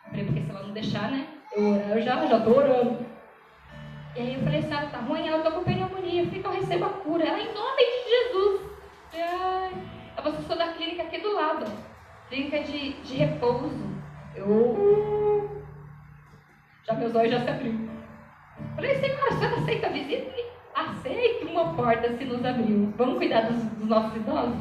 Eu falei, porque se ela não deixar, né, eu orar, eu já tô orando. E aí eu falei, a senhora tá ruim? Ela, tô com pneumonia. Eu falei que eu recebo a cura. Ela, em nome de Jesus. Ai, eu sou da clínica aqui do lado. Clínica de repouso. Já meus olhos já se abriu. Falei, senhora, a senhora aceita a visita? Aceito. Uma porta se nos abriu. Vamos cuidar dos nossos idosos?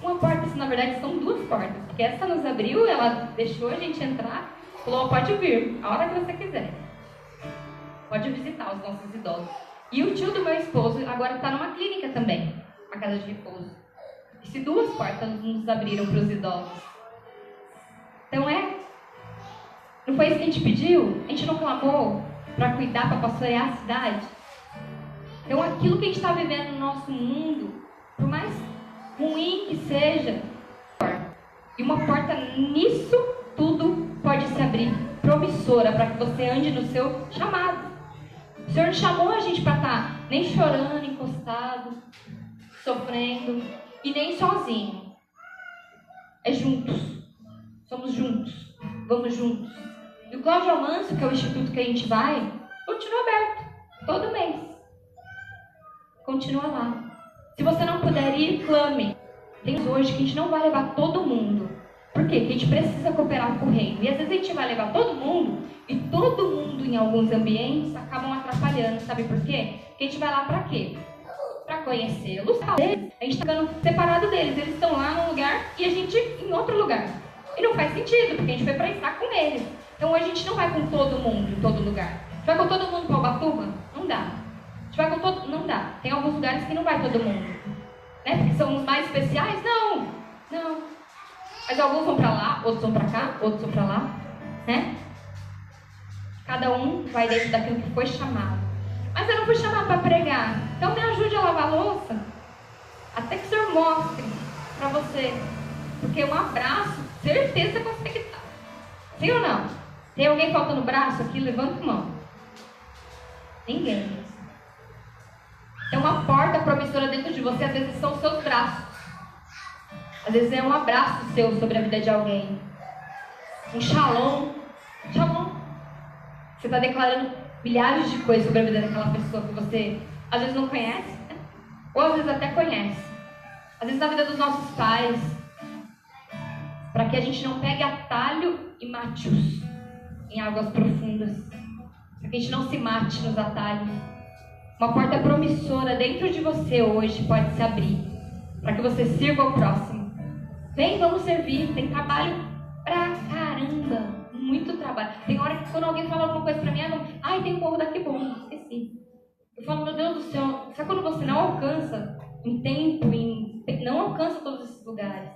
Uma porta, na verdade, são duas portas. Porque essa nos abriu, ela deixou a gente entrar. Falou, pode vir, a hora que você quiser. Pode visitar os nossos idosos. E o tio do meu esposo agora está numa clínica também, uma casa de repouso. E se duas portas nos abriram para os idosos. Então não foi isso que a gente pediu? A gente não clamou para cuidar, para pastorear a cidade? Então aquilo que a gente está vivendo no nosso mundo, por mais ruim que seja, e uma porta nisso tudo pode se abrir, promissora, para que você ande no seu chamado. O Senhor não chamou a gente para estar nem chorando, encostado, sofrendo, e nem sozinho. É juntos. Somos juntos. Vamos juntos. E o Cláudio Almanso, que é o instituto que a gente vai, continua aberto. Todo mês. Continua lá. Se você não puder ir, clame. Tem hoje que a gente não vai levar todo mundo. Por quê? Porque a gente precisa cooperar com o reino. E às vezes a gente vai levar todo mundo, e todo mundo em alguns ambientes acabam atrapalhando. Sabe por quê? Porque a gente vai lá para quê? Para conhecê-los. A gente está ficando separado deles. Eles estão lá num lugar e a gente em outro lugar. E não faz sentido, porque a gente foi para estar com eles. Então hoje a gente não vai com todo mundo em todo lugar. A gente vai com todo mundo para Ubatuba? Não dá. A gente vai com todo... Não dá. Tem alguns lugares que não vai todo mundo. Né? Porque são os mais especiais? Não. Mas alguns vão para lá, outros vão para cá, outros vão para lá. Né? Cada um vai dentro daquilo que foi chamado. Mas eu não fui chamado para pregar. Então me ajude a lavar a louça. Até que o Senhor mostre para você. Porque um abraço, certeza que você tem que estar. Sim ou não? Tem alguém faltando braço aqui? Levanta a mão. Ninguém. Tem uma porta promissora dentro de você, às vezes são os seus braços. Às vezes é um abraço seu sobre a vida de alguém. Um shalom. Shalom. Você está declarando milhares de coisas sobre a vida daquela pessoa que você às vezes não conhece, né? Ou às vezes até conhece. Às vezes na vida dos nossos pais. para que a gente não pegue atalho e mate-os em águas profundas, para que a gente não se mate nos atalhos. Uma porta promissora dentro de você hoje pode se abrir, para que você sirva ao próximo. Vem, vamos servir. Tem trabalho pra caramba, muito trabalho. Tem hora que quando alguém fala alguma coisa pra mim, ai, tem um povo daqui bom, esqueci. Eu falo, meu Deus do céu, sabe quando você não alcança em tempo, não alcança todos esses lugares?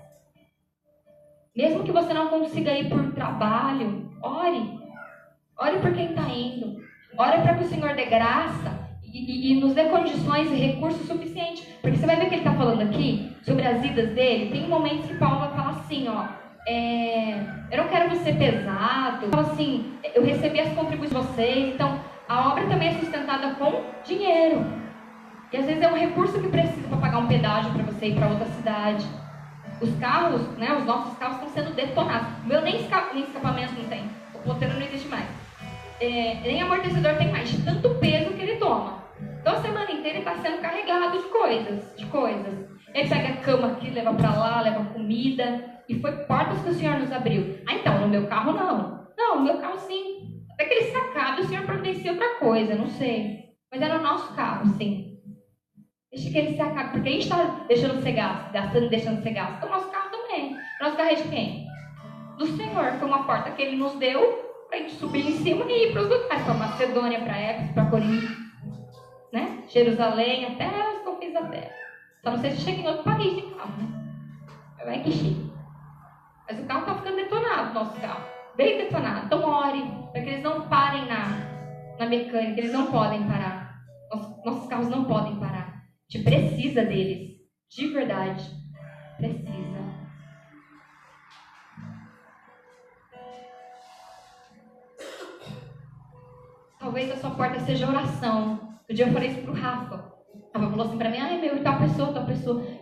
Mesmo que você não consiga ir por trabalho, ore. Ore por quem está indo. Ore para que o Senhor dê graça e nos dê condições e recursos suficientes. Porque você vai ver que ele está falando aqui sobre as idas dele. Tem momentos que Paulo vai falar assim, eu não quero você pesado. Então, assim, eu recebi as contribuições de vocês. Então, a obra também é sustentada com dinheiro. E às vezes é um recurso que precisa para pagar um pedágio para você ir para outra cidade. Os carros, né, os nossos carros estão sendo detonados. O meu nem escapamento não tem. O ponteiro não existe mais. Nem amortecedor tem mais. De tanto peso que ele toma. Então a semana inteira ele está sendo carregado de coisas. Ele pega a cama aqui, leva para lá, leva comida. E foi portas que o Senhor nos abriu. Então, no meu carro não. Não, no meu carro sim. Até que ele sacado, o Senhor providencia outra coisa, não sei. Mas era o nosso carro, sim. Deixa que ele se acabe, porque a gente está deixando de ser gasto, gastando e deixando de ser gasto. Então, o nosso carro também. O nosso carro é de quem? Do Senhor. Foi uma porta que ele nos deu para a gente subir em cima e ir para os lugares. Para Macedônia, para Éfeso, para Corinto, né? Jerusalém, até os confins da terra. Só não sei se chega em outro país de carro, né? Vai que chega. Mas o carro está ficando detonado, nosso carro. Bem detonado. Então, ore, para que eles não parem na mecânica. Eles não podem parar. Nossos carros não podem parar. A gente precisa deles, de verdade, precisa. Talvez a sua porta seja oração. Um dia eu falei isso pro Rafa. O Rafa falou assim pra mim, meu, e tal pessoa.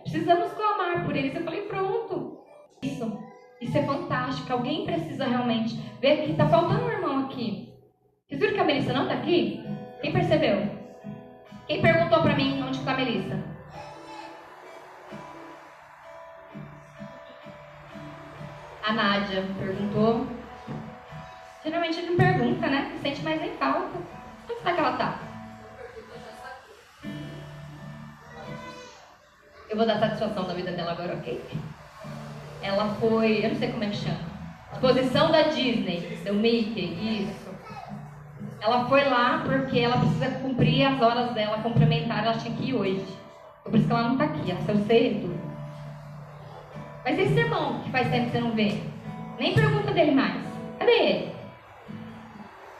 Precisamos clamar por eles. Eu falei, pronto. Isso é fantástico. Alguém precisa realmente ver que tá faltando um irmão aqui. Vocês viram que a Melissa não tá aqui? Quem percebeu? Quem perguntou pra mim onde está a Melissa? A Nádia perguntou. Geralmente ele não pergunta, né? Se sente mais em falta. Onde será que ela tá? Eu vou dar satisfação da vida dela agora, ok? Ela foi, eu não sei como é que chama. Exposição da Disney, do Mickey, isso. Ela foi lá porque ela precisa cumprir as horas dela complementares, ela tinha que ir hoje. Por isso que ela não está aqui, ela saiu cedo. Mas esse irmão que faz tempo que você não vê, nem pergunta dele mais. Cadê ele?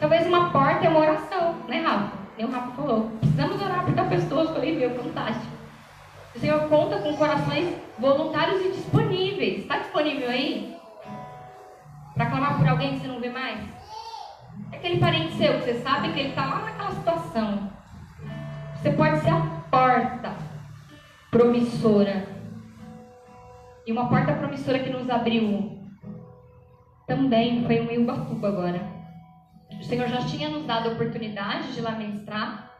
Talvez uma porta é uma oração, né, Rafa? Nem o Rafa falou. Precisamos orar por tal pessoa. Eu falei, meu, fantástico. O Senhor conta com corações voluntários e disponíveis. Está disponível aí? Para clamar por alguém que você não vê mais? Aquele parente seu que você sabe que ele está lá naquela situação. Você pode ser a porta promissora. E uma porta promissora que nos abriu também foi em Ubatuba agora. O Senhor já tinha nos dado a oportunidade de lá ministrar.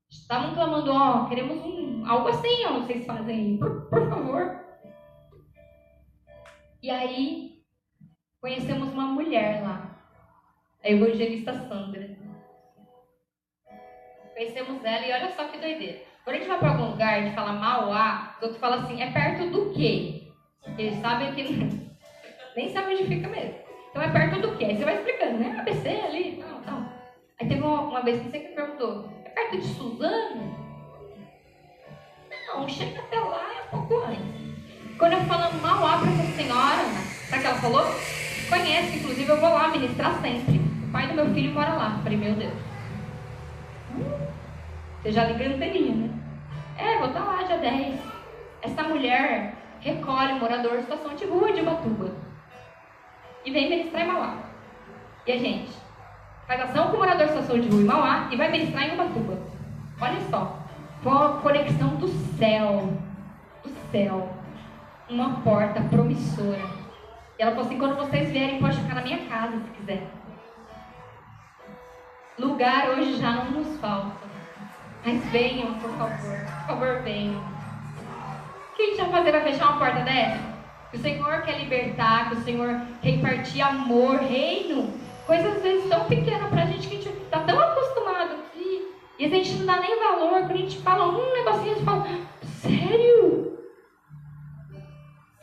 Estavam clamando, queremos algo assim, não sei se fazem, por favor. E aí, conhecemos uma mulher lá. A evangelista Sandra. Conhecemos ela e olha só que doideira. Quando a gente vai para algum lugar e fala Mauá, os outros falam assim, é perto do quê? Eles sabem que nem sabem onde fica mesmo. Então é perto do quê? Aí você vai explicando, né? ABC ali, tal. Aí teve uma vez que você que perguntou, é perto de Suzano? Não, chega até lá é um pouco antes. Quando eu falo Mauá para essa senhora, sabe o que ela falou? Conhece, inclusive eu vou lá ministrar sempre. O pai do meu filho mora lá. Eu falei, meu Deus. Você já liga a anteninha, né? Vou estar lá dia 10. Essa mulher recolhe um morador de situação de rua de Ubatuba. E vem ministrar em Mauá. E a gente faz ação com o morador de situação de rua em Mauá e vai ministrar em Ubatuba. Olha só. Foi uma conexão do céu. Do céu. Uma porta promissora. E ela falou assim, quando vocês vierem, pode ficar na minha casa, se quiser. Lugar hoje já não nos falta. Mas venham, por favor. Por favor, venham. O que a gente vai fazer? Vai fechar uma porta dessa? que o Senhor quer libertar, que o Senhor quer impartir amor, reino. Coisas às vezes tão pequenas pra gente que a gente tá tão acostumado aqui. E a gente não dá nem valor. Quando a gente fala um negocinho, a gente fala, sério?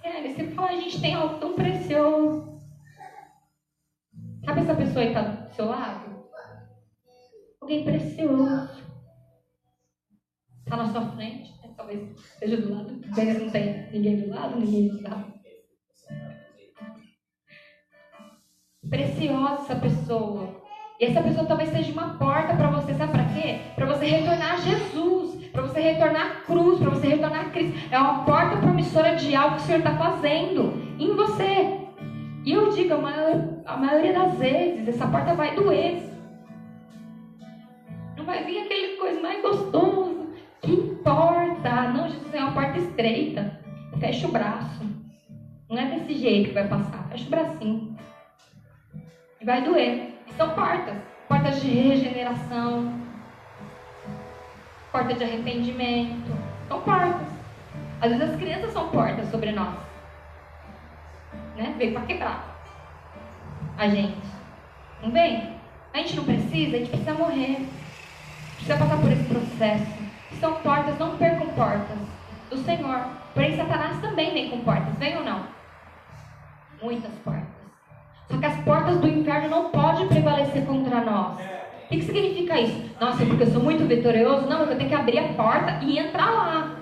Sério, você fala, a gente tem algo tão precioso. Sabe essa pessoa que está do seu lado? Alguém precioso. Está na sua frente, né? Talvez esteja do lado. Não tem ninguém do lado, ninguém do lado. Preciosa essa pessoa. E essa pessoa talvez seja uma porta para você, sabe para quê? Para você retornar a Jesus, para você retornar a cruz, para você retornar a Cristo. É uma porta promissora de algo que o Senhor está fazendo em você. E eu digo, a maioria das vezes, essa porta vai doer. Não vai vir aquele coisa mais gostosa. Que importa? Não, Jesus é uma porta estreita. Fecha o braço. Não é desse jeito que vai passar. Fecha o bracinho. E vai doer. E são portas. Portas de regeneração. Porta de arrependimento. São portas. Às vezes as crianças são portas sobre nós. Né? Veio para quebrar a gente. Não vem? A gente não precisa, a gente precisa morrer. Precisa passar por esse processo. São portas, não percam portas do Senhor. Porém, Satanás também vem com portas, vem ou não? Muitas portas. Só que as portas do inferno não podem prevalecer contra nós. O que significa isso? Nossa, porque eu sou muito vitorioso? Não, eu tenho que abrir a porta e entrar lá.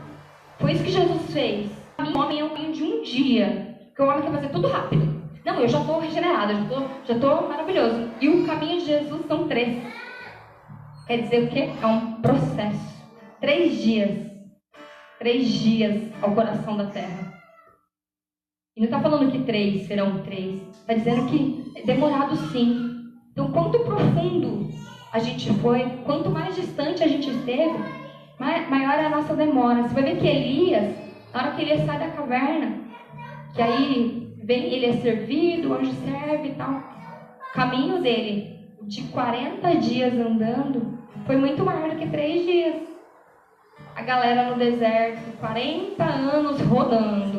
Foi isso que Jesus fez. O homem é um caminho de um dia. Porque o homem quer fazer tudo rápido. Não, eu já estou regenerado, já estou maravilhoso. E o caminho de Jesus são 3. Quer dizer o quê? É um processo. 3 dias. 3 dias ao coração da terra. E não está falando que 3 serão 3. Está dizendo que é demorado sim. Então, quanto profundo a gente foi, quanto mais distante a gente esteve, maior é a nossa demora. Você vai ver que Elias, na hora que Elias sai da caverna, que aí vem, ele é servido, o anjo serve e tal. O caminho dele, de 40 dias andando, foi muito maior do que 3 dias. A galera no deserto, 40 anos rodando.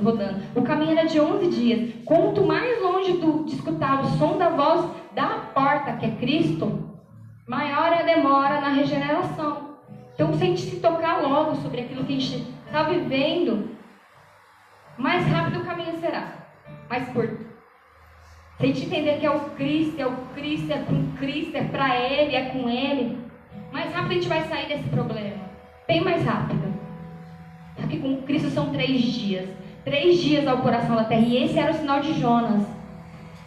O caminho era de 11 dias. Quanto mais longe de escutar o som da voz da porta, que é Cristo, maior é a demora na regeneração. Então, se a gente se tocar logo sobre aquilo que a gente está vivendo, mais rápido o caminho será, mais curto. Se a gente entender que é o Cristo, é com Cristo, é para Ele, é com Ele, mais rápido a gente vai sair desse problema. Bem mais rápido. Só que com Cristo são 3 dias. 3 dias ao coração da terra. E esse era o sinal de Jonas.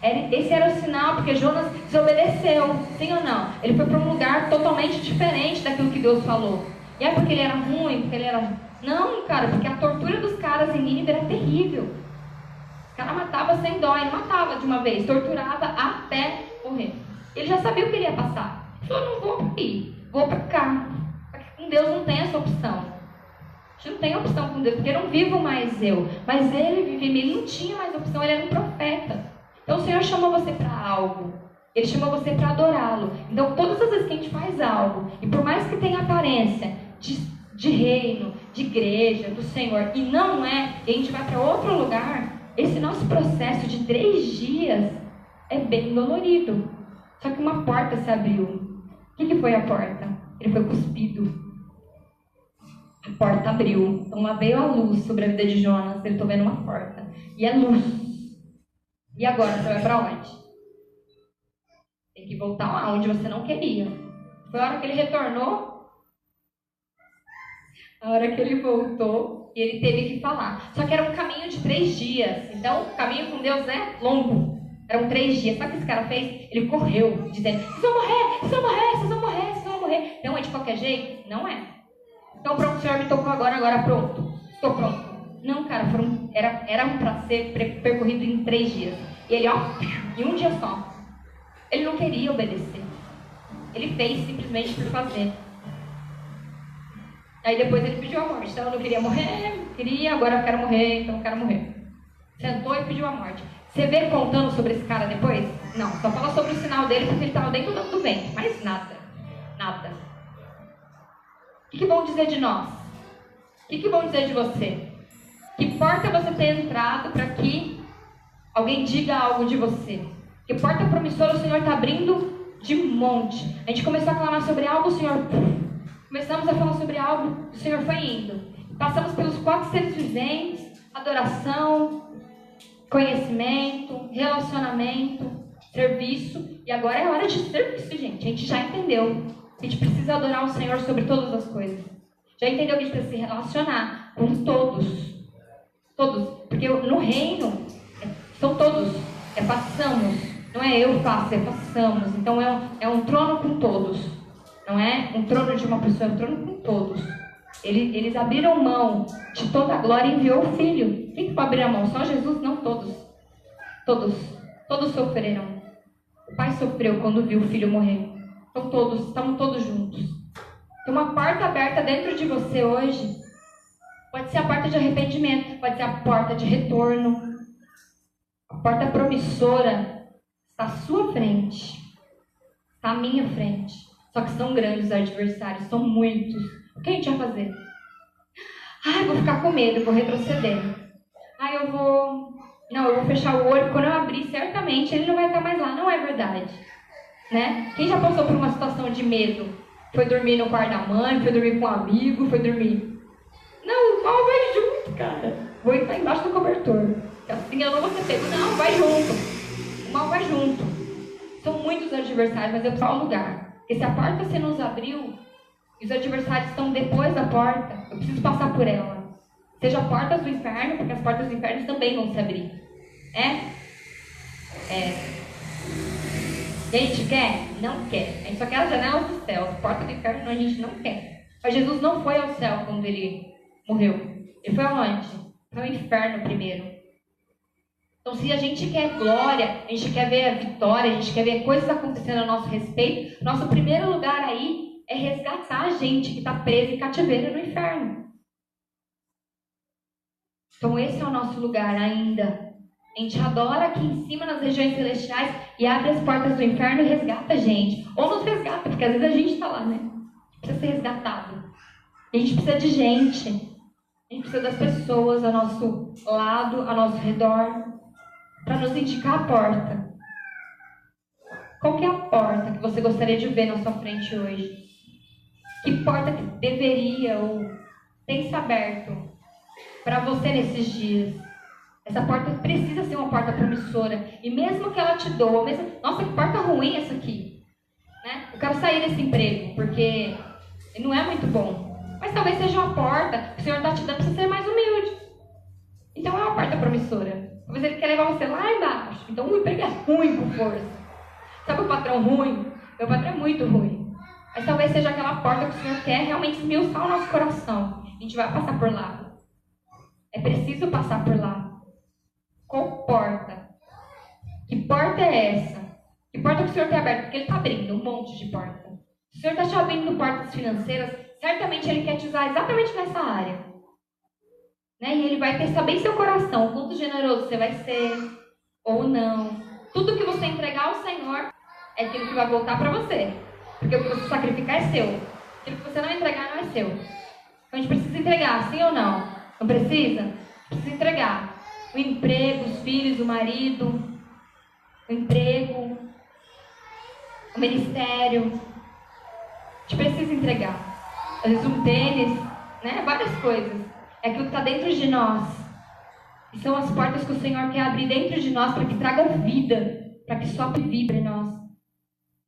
Esse era o sinal porque Jonas desobedeceu. Sim ou não? Ele foi para um lugar totalmente diferente daquilo que Deus falou. E é porque ele era ruim, porque ele era... Não, cara, porque a tortura dos caras em Nínive era terrível. Os caras matavam sem dó, ele matava de uma vez, torturava até morrer. Ele já sabia o que ele ia passar. Ele falou, não vou ir, vou para cá. Porque com Deus não tem essa opção. A gente não tem opção com Deus, porque eu não vivo mais eu. Mas ele vivia, ele não tinha mais opção, ele era um profeta. Então o Senhor chamou você para algo. Ele chamou você para adorá-lo. Então todas as vezes que a gente faz algo, e por mais que tenha aparência de reino, de igreja, do Senhor, e não é, e a gente vai para outro lugar, esse nosso processo de 3 dias é bem dolorido. Só que uma porta se abriu. O que foi a porta? Ele foi cuspido. A porta abriu. Então lá veio a luz sobre a vida de Jonas. Ele está vendo uma porta. E é luz. E agora você vai para onde? Tem que voltar lá onde você não queria. Foi a hora que ele retornou. A hora que ele voltou e ele teve que falar. Só que era um caminho de 3 dias. Então o caminho com Deus é longo. Eram 3 dias. Sabe o que esse cara fez? Ele correu, dizendo, vocês vão morrer, vocês vão morrer, vocês vão morrer, vocês vão morrer. Então é de qualquer jeito? Não é. Então pronto, o Senhor me tocou agora pronto. Estou pronto. Não, cara, era para ser percorrido em 3 dias. E ele, em um dia só. Ele não queria obedecer. Ele fez simplesmente por fazer. Aí depois ele pediu a morte. Então eu não queria morrer, agora eu quero morrer, então eu quero morrer. Sentou e pediu a morte. Você vê contando sobre esse cara depois? Não, só fala sobre o sinal dele porque ele estava dentro do ventre. Mas nada. Nada. O que vão dizer de nós? O que vão dizer de você? Que porta você tem entrado para que alguém diga algo de você? Que porta promissora o Senhor está abrindo de monte? A gente começou a clamar sobre algo, o Senhor... Começamos a falar sobre algo, o Senhor foi indo. Passamos pelos 4 seres viventes, adoração, conhecimento, relacionamento, serviço. E agora é hora de serviço, gente. A gente já entendeu. A gente precisa adorar o Senhor sobre todas as coisas. Já entendeu que a gente precisa se relacionar com todos. Todos. Porque no reino, são todos. É façamos. Não é eu faço, é façamos. Então é um trono com todos. Não é um trono de uma pessoa, é um trono com todos. Eles abriram mão de toda a glória e enviou o Filho. Quem que vai abrir a mão? Só Jesus? Não, todos. Todos. Todos sofreram. O Pai sofreu quando viu o Filho morrer. Então todos, estamos todos juntos. Tem uma porta aberta dentro de você hoje. Pode ser a porta de arrependimento, pode ser a porta de retorno. A porta promissora está à sua frente. Está à minha frente. Só que são grandes os adversários, são muitos. O que a gente vai fazer? Eu vou ficar com medo, vou retroceder. Eu vou fechar o olho. Quando eu abrir, certamente ele não vai estar mais lá. Não é verdade. Né? Quem já passou por uma situação de medo? Foi dormir no quarto da mãe, foi dormir com um amigo, foi dormir... Não, o mal vai junto, cara. Vou entrar embaixo do cobertor. Assim eu não vou ser pego. Não, vai junto. O mal vai junto. São muitos adversários, mas eu preciso um lugar. Porque se a porta se nos abriu, e os adversários estão depois da porta, eu preciso passar por ela. Seja portas do inferno, porque as portas do inferno também vão se abrir. E a gente quer? Não quer. A gente só quer as janelas do céu. As portas do inferno a gente não quer. Mas Jesus não foi ao céu quando ele morreu. Ele foi aonde? Foi ao inferno primeiro. Então, se a gente quer glória, a gente quer ver a vitória, a gente quer ver coisas acontecendo a nosso respeito, nosso primeiro lugar aí é resgatar a gente que está presa em cativeiro no inferno. Então, esse é o nosso lugar ainda. A gente adora aqui em cima nas regiões celestiais e abre as portas do inferno e resgata a gente. Ou nos resgata, porque às vezes a gente está lá, né? A gente precisa ser resgatado. E a gente precisa de gente. A gente precisa das pessoas ao nosso lado, ao nosso redor, para nos indicar a porta. Qual que é a porta que você gostaria de ver na sua frente hoje? Que porta que deveria ou tem se aberto para você nesses dias? Essa porta precisa ser uma porta promissora. E mesmo que ela te doa, nossa, que porta ruim essa aqui. Né? Eu quero sair desse emprego, porque não é muito bom. Mas talvez seja uma porta que o Senhor está te dando para você ser mais humilde. Então é uma porta promissora. Talvez ele quer levar você lá embaixo. Então o emprego é ruim com força. Sabe o patrão ruim? Meu patrão é muito ruim. Mas talvez seja aquela porta que o Senhor quer realmente esmiuçar o nosso coração. A gente vai passar por lá. É preciso passar por lá. Qual porta? Que porta é essa? Que porta que o Senhor tem aberto? Porque Ele está abrindo um monte de porta. Se o Senhor está te abrindo portas financeiras, certamente Ele quer te usar exatamente nessa área. Né? E Ele vai testar bem seu coração. O quanto generoso você vai ser ou não. Tudo que você entregar ao Senhor é aquilo que vai voltar para você. Porque o que você sacrificar é seu. Aquilo que você não entregar não é seu. Então a gente precisa entregar, sim ou não? Não precisa? Precisa entregar. O emprego, os filhos, o marido, o emprego, o ministério. A gente precisa entregar. Às vezes um tênis, né? Várias coisas. É aquilo que está dentro de nós. E são as portas que o Senhor quer abrir dentro de nós para que traga vida, para que sopre vida em nós.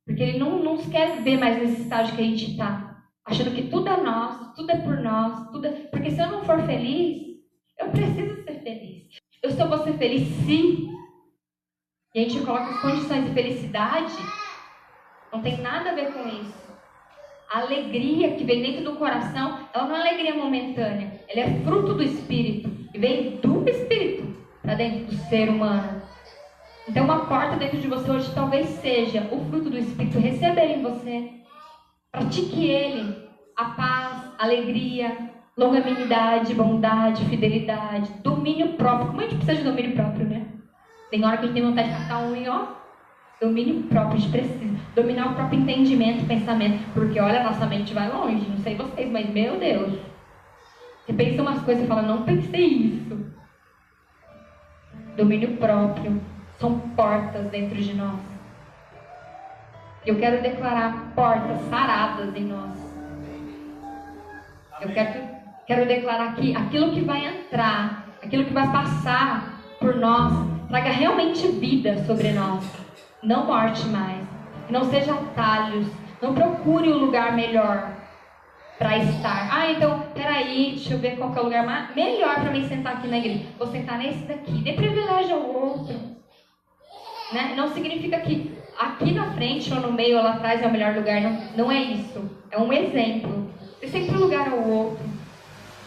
Porque Ele não nos quer ver mais nesse estágio que a gente está, achando que tudo é nosso, tudo é por nós, tudo é... Porque se eu não for feliz, eu preciso ser feliz. Eu só vou ser feliz se... E a gente coloca as condições de felicidade, não tem nada a ver com isso. A alegria que vem dentro do coração, ela não é alegria momentânea, ela é fruto do Espírito. E vem do Espírito para dentro do ser humano. Então uma porta dentro de você hoje talvez seja o fruto do Espírito receber em você. Pratique ele, a paz, a alegria, longanimidade, bondade, fidelidade, domínio próprio. Como a gente precisa de domínio próprio, né? Tem hora que a gente tem vontade de catar um e ó, domínio próprio, a gente precisa. Dominar o próprio entendimento, pensamento. Porque olha, nossa mente vai longe, não sei vocês, mas meu Deus. Você pensa umas coisas e fala, não pensei isso. domínio próprio, são portas dentro de nós. Eu quero declarar portas saradas em nós. Eu quero declarar que aquilo que vai entrar, aquilo que vai passar por nós, traga realmente vida sobre nós. Não morte mais. Que não seja atalhos. Não procure um lugar melhor para estar. Então, peraí, deixa eu ver qual que é o lugar melhor para mim sentar aqui na igreja. Vou sentar nesse daqui. Dê privilégio ao outro. Né? Não significa que aqui na frente ou no meio ou lá atrás é o melhor lugar. Não é isso. É um exemplo. Dê sempre lugar ao outro.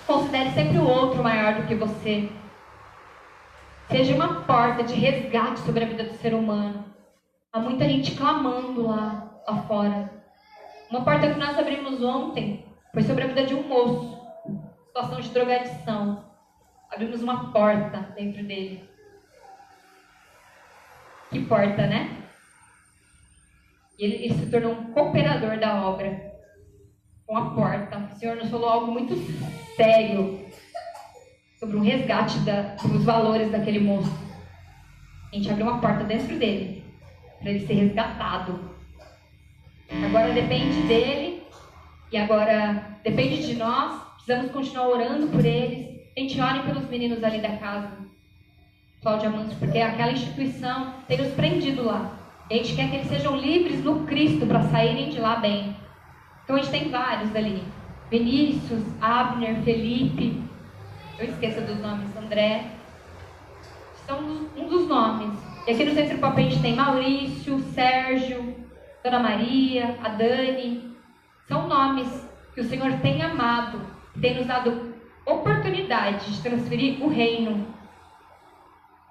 Considere sempre o outro maior do que você. Seja uma porta de resgate sobre a vida do ser humano. Há muita gente clamando lá fora. Uma porta que nós abrimos ontem foi sobre a vida de um moço. Situação de drogadição. Abrimos uma porta dentro dele. Que porta, né? E ele se tornou um cooperador da obra. Com a porta. O Senhor nos falou algo muito sério sobre o resgate dos valores daquele moço. A gente abriu uma porta dentro dele para ele ser resgatado. Agora depende dele e agora depende de nós. Precisamos continuar orando por eles. A gente ore pelos meninos ali da casa Cláudia Manso, porque aquela instituição tem nos prendido lá. E a gente quer que eles sejam livres no Cristo para saírem de lá bem. Então a gente tem vários ali. Vinícius, Abner, Felipe. Eu esqueço dos nomes. André. São um dos nomes. E aqui no Centro Pop a gente tem Maurício, Sérgio, Dona Maria, a Dani. São nomes que o Senhor tem amado. Tem nos dado oportunidade de transferir o reino.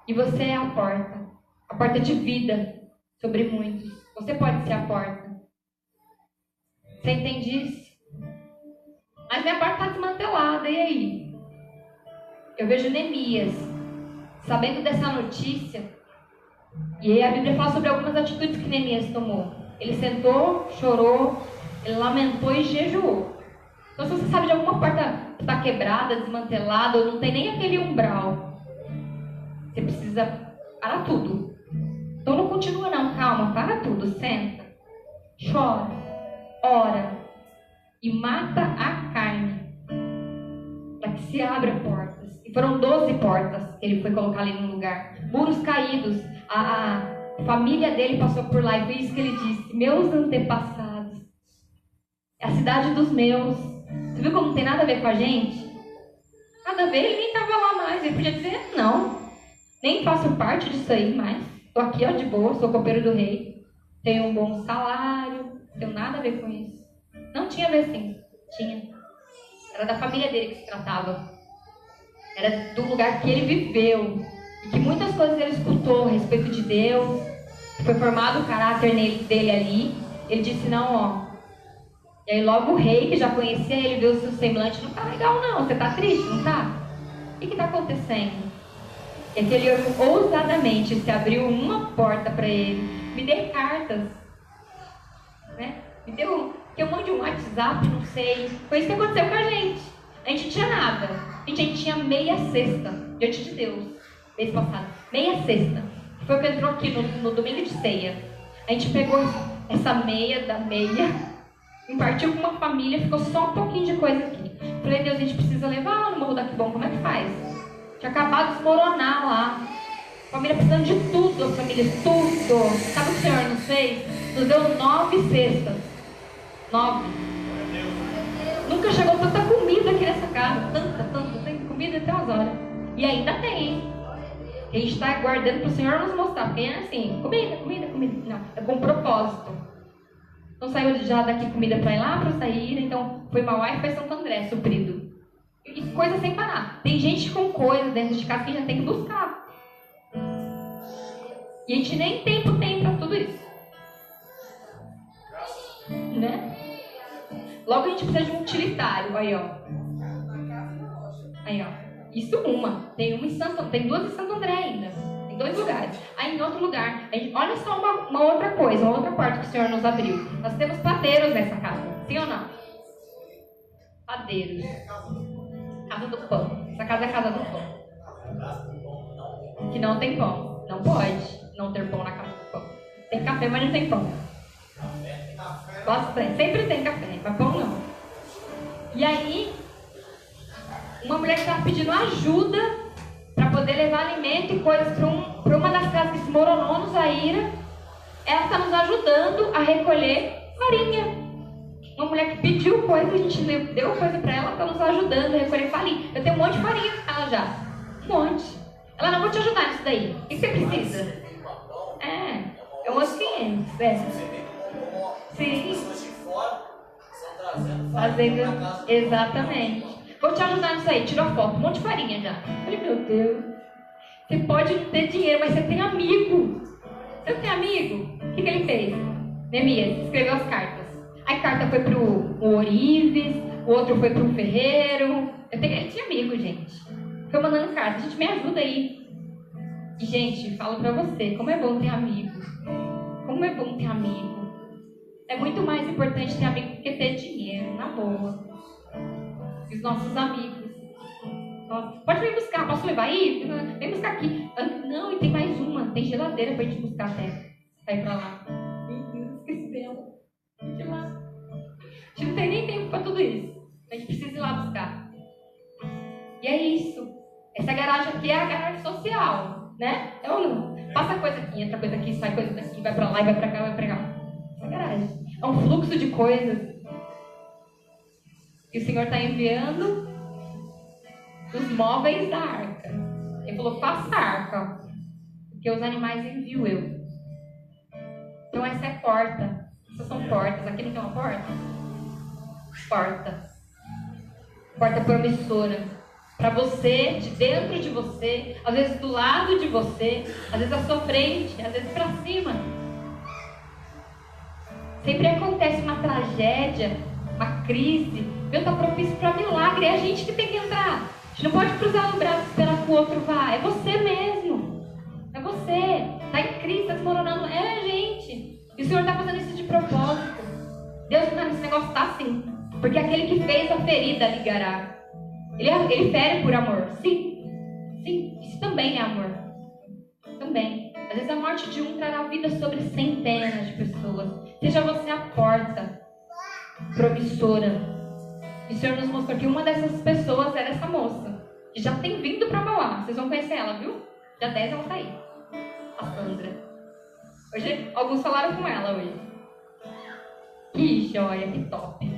E você é a porta de vida sobre muitos. Você pode ser a porta. Você entende isso? Mas minha porta está desmantelada, e aí? Eu vejo Neemias, sabendo dessa notícia, e aí a Bíblia fala sobre algumas atitudes que Neemias tomou. Ele sentou, chorou, ele lamentou e jejuou. Então, se você sabe de alguma porta que está quebrada, desmantelada, ou não tem nem aquele umbral, você precisa parar tudo. Então não continua não, calma, para tudo, senta, chora, ora e mata a carne para que se abra portas. E foram 12 portas que ele foi colocar ali no lugar. Muros caídos, a família dele passou por lá e foi isso que ele disse: meus antepassados, é a cidade dos meus. Você viu como não tem nada a ver com a gente? Nada a ver, ele nem estava lá mais. Ele podia dizer: não, nem faço parte disso aí mais. Estou aqui de boa, sou copeiro do rei. Tenho um bom salário, não tenho nada a ver com isso. Não tinha a ver sim, tinha. Era da família dele que se tratava. Era do lugar que ele viveu. E que muitas coisas ele escutou a respeito de Deus. Foi formado o caráter dele ali. Ele disse: não, E aí logo o rei, que já conhecia ele, viu o seu semblante: não tá legal não, você tá triste, não tá? O que tá acontecendo? E aquele homem ousadamente se abriu uma porta para ele. Me dê cartas, né? Me deu, que eu mande um WhatsApp, não sei. Foi isso que aconteceu com a gente. A gente não tinha nada. A gente tinha meia cesta diante de Deus, mês passado. Meia cesta. Foi o que entrou aqui no domingo de ceia. A gente pegou essa meia da meia, compartiu com uma família, ficou só um pouquinho de coisa aqui. Falei: Deus, a gente precisa levar lá no Morro da Quibom, como é que faz? Tinha acabado de desmoronar lá. Família precisando de tudo, a família, tudo. Sabe o que o Senhor nos fez? Nos deu 9 cestas. 9. Nunca chegou tanta comida aqui nessa casa. Tanta comida até umas horas. E ainda tem, hein? A gente está aguardando para o Senhor nos mostrar. Porque é assim, comida. Não, é com propósito. Então saiu já daqui comida para ir lá para sair. Então foi Mauá e foi Santo André, suprido. E coisa sem parar. Tem gente com coisa dentro de casa que a gente tem que buscar. E a gente nem tempo tem para tudo isso. Né? Logo a gente precisa de um utilitário. Aí, ó. Isso uma. Tem duas em Santo André ainda. Em 2 lugares. Aí em outro lugar. Olha só uma outra coisa, uma outra porta que o Senhor nos abriu. Nós temos padeiros nessa casa. Sim ou não? Padeiros. Casa do pão. Essa casa é a casa do pão. que não tem pão. Não pode não ter pão na casa do pão. Tem café, mas não tem pão. Bastante. Sempre tem café, mas pão não. E aí, uma mulher que estava pedindo ajuda para poder levar alimento e coisas para uma das casas que se moronou no Zaira, ela está nos ajudando a recolher farinha. Uma mulher que pediu coisa, a gente deu coisa para ela, está nos ajudando a recolher farinha. Eu tenho um monte de farinha com ela já. Um monte. Ela não vai te ajudar nisso daí. O que você precisa? É uns 500. Sim. Fazendo. Exatamente. Vou te ajudar nisso aí. Tirou foto. Um monte de farinha já. Falei, meu Deus. Você pode não ter dinheiro, mas você tem amigo. Você não tem amigo? O que ele fez? Neemias escreveu as cartas. A carta foi pro Orives, o outro foi pro Ferreiro. Ele tinha amigo, gente. Foi mandando carta. Gente, me ajuda aí. E, gente, falo pra você, como é bom ter amigo. Como é bom ter amigo. É muito mais importante ter amigo do que ter dinheiro, na boa. Os nossos amigos. Nossa, pode vir buscar, posso levar aí? Vem buscar aqui. Não, e tem mais uma. Tem geladeira pra gente buscar até. Vai pra lá. Meu Deus, esqueci dela. Tem que ir lá. A gente não tem nem tempo pra tudo isso. A gente precisa ir lá buscar. E é isso. Essa garagem aqui é a garagem social, né? É ou não? Passa coisa aqui, entra coisa aqui, sai coisa daqui, vai pra lá, vai pra cá, vai pra cá. Essa garagem. É um fluxo de coisas. E o Senhor está enviando os móveis da arca. Ele falou, faça a arca, porque os animais envio eu. Então essa é porta. Essas são portas. Aqui não tem uma porta? Porta. Porta promissora. Para você, de dentro de você, às vezes do lado de você, às vezes à sua frente, às vezes para cima. Sempre acontece uma tragédia, uma crise. Deus está propício para milagre. É a gente que tem que entrar. A gente não pode cruzar o braço e esperar que o outro vá. É você mesmo. É você. Está em crise, está desmoronando. É a gente. E o Senhor está fazendo isso de propósito. Deus, esse negócio está assim. Porque aquele que fez a ferida ligará. Ele fere por amor. Sim. Sim. Isso também é amor. Também. Às vezes a morte de um trará vida sobre centenas de pessoas. Seja você a porta promissora. E o Senhor nos mostrou que uma dessas pessoas era essa moça, que já tem vindo para Mauá. Vocês vão conhecer ela, viu? Dia 10 ela tá aí. A Sandra. Hoje, alguns falaram com ela hoje. Que joia, que top.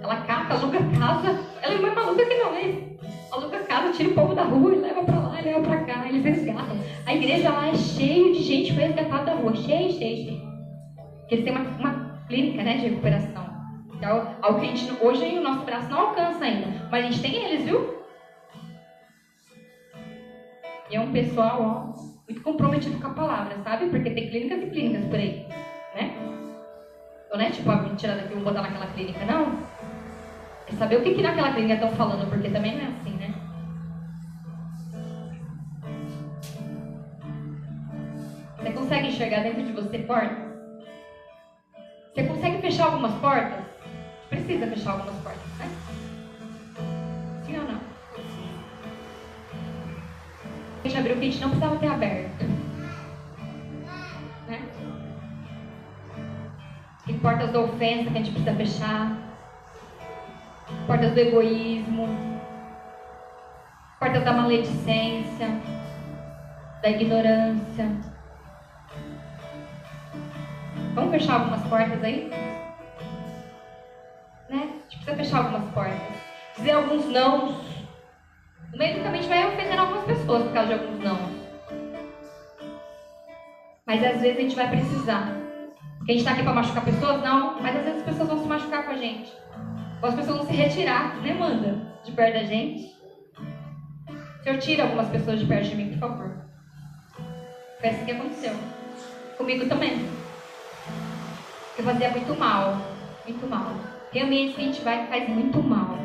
Ela cata, aluga casa. Ela é mais maluca que nós. Aluga casa, tira o povo da rua e leva para lá, e leva para cá. Eles resgatam. A igreja lá é cheia de gente que foi resgatada da rua. Cheio. Porque eles têm uma clínica, né, de recuperação. Que é algo que a gente, hoje o nosso braço não alcança ainda. Mas a gente tem eles, viu? E é um pessoal, ó, muito comprometido com a palavra, sabe? Porque tem clínicas e clínicas por aí, né? Então não é tipo, vou tirar daqui e vou botar naquela clínica, não. É saber o que naquela clínica estão falando, porque também não é assim, né? Você consegue enxergar dentro de você portas? Você consegue fechar algumas portas? Precisa fechar algumas portas, né? Sim ou não? A gente abriu o que a gente não precisava ter aberto. Né? Tem portas da ofensa que a gente precisa fechar. Portas do egoísmo. Portas da maledicência. Da ignorância. Vamos fechar algumas portas aí? Né? A gente precisa fechar algumas portas. Dizer alguns nãos. No meio do caminho a gente vai ofendendo algumas pessoas por causa de alguns nãos. Mas às vezes a gente vai precisar. Porque a gente está aqui para machucar pessoas? Não. Mas às vezes as pessoas vão se machucar com a gente. Ou as pessoas vão se retirar, né, Amanda? De perto da gente. O Senhor, tira algumas pessoas de perto de mim, por favor. Foi assim que aconteceu. Comigo também. Eu fazia muito mal. Muito mal. Tem ambientes que a gente vai e faz muito mal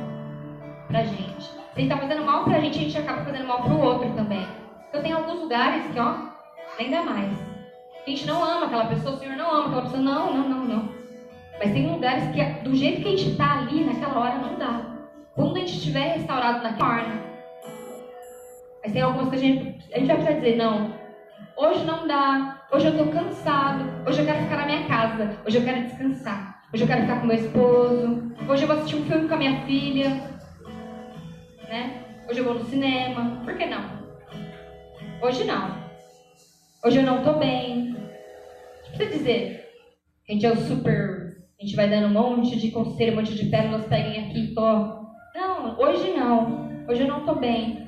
pra gente. Se a gente tá fazendo mal pra gente acaba fazendo mal pro outro também. Então tem alguns lugares que, ó, ainda mais. A gente não ama aquela pessoa, o Senhor não ama aquela pessoa. Não. Mas tem lugares que, do jeito que a gente tá ali, naquela hora, não dá. Quando a gente estiver restaurado naquela hora, Mas tem algumas que a gente vai precisar dizer, não, hoje não dá, hoje eu tô cansado, hoje eu quero ficar na minha casa, hoje eu quero descansar, hoje eu quero ficar com meu esposo, hoje eu vou assistir um filme com a minha filha, né? Hoje eu vou no cinema, por que não? Hoje não. Hoje eu não tô bem. O que precisa dizer? A gente é o super... A gente vai dando um monte de conselho, um monte de pérolas, peguem aqui, tô... Não, hoje não. Hoje eu não tô bem.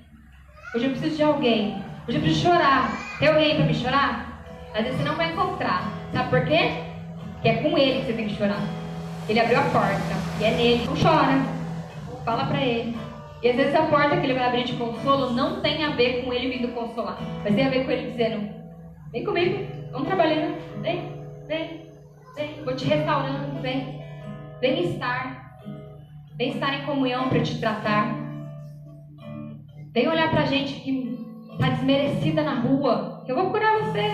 Hoje eu preciso de alguém. Hoje eu preciso chorar. Tem alguém pra me chorar? Às vezes você não vai encontrar. Sabe por quê? Porque é com ele que você tem que chorar. Ele abriu a porta. E é nele. Então chora. Fala pra ele. E às vezes a porta que ele vai abrir de consolo não tem a ver com ele vindo consolar. Mas tem a ver com ele dizendo, vem comigo, vamos trabalhando. Vem, vem, vem. Vou te restaurando, vem. Vem estar. Vem estar em comunhão para te tratar. Vem olhar pra gente que tá desmerecida na rua. Que eu vou curar você.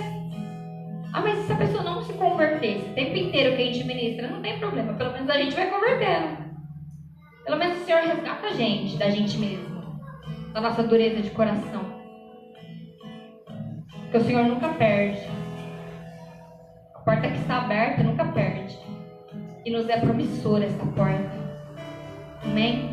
Ah, mas se a pessoa não se convertesse o tempo inteiro que a gente ministra, não tem problema. Pelo menos a gente vai convertendo. Pelo menos o Senhor resgata a gente, da gente mesmo. Da nossa dureza de coração. Porque o Senhor nunca perde. A porta que está aberta nunca perde. E nos é promissora essa porta. Amém?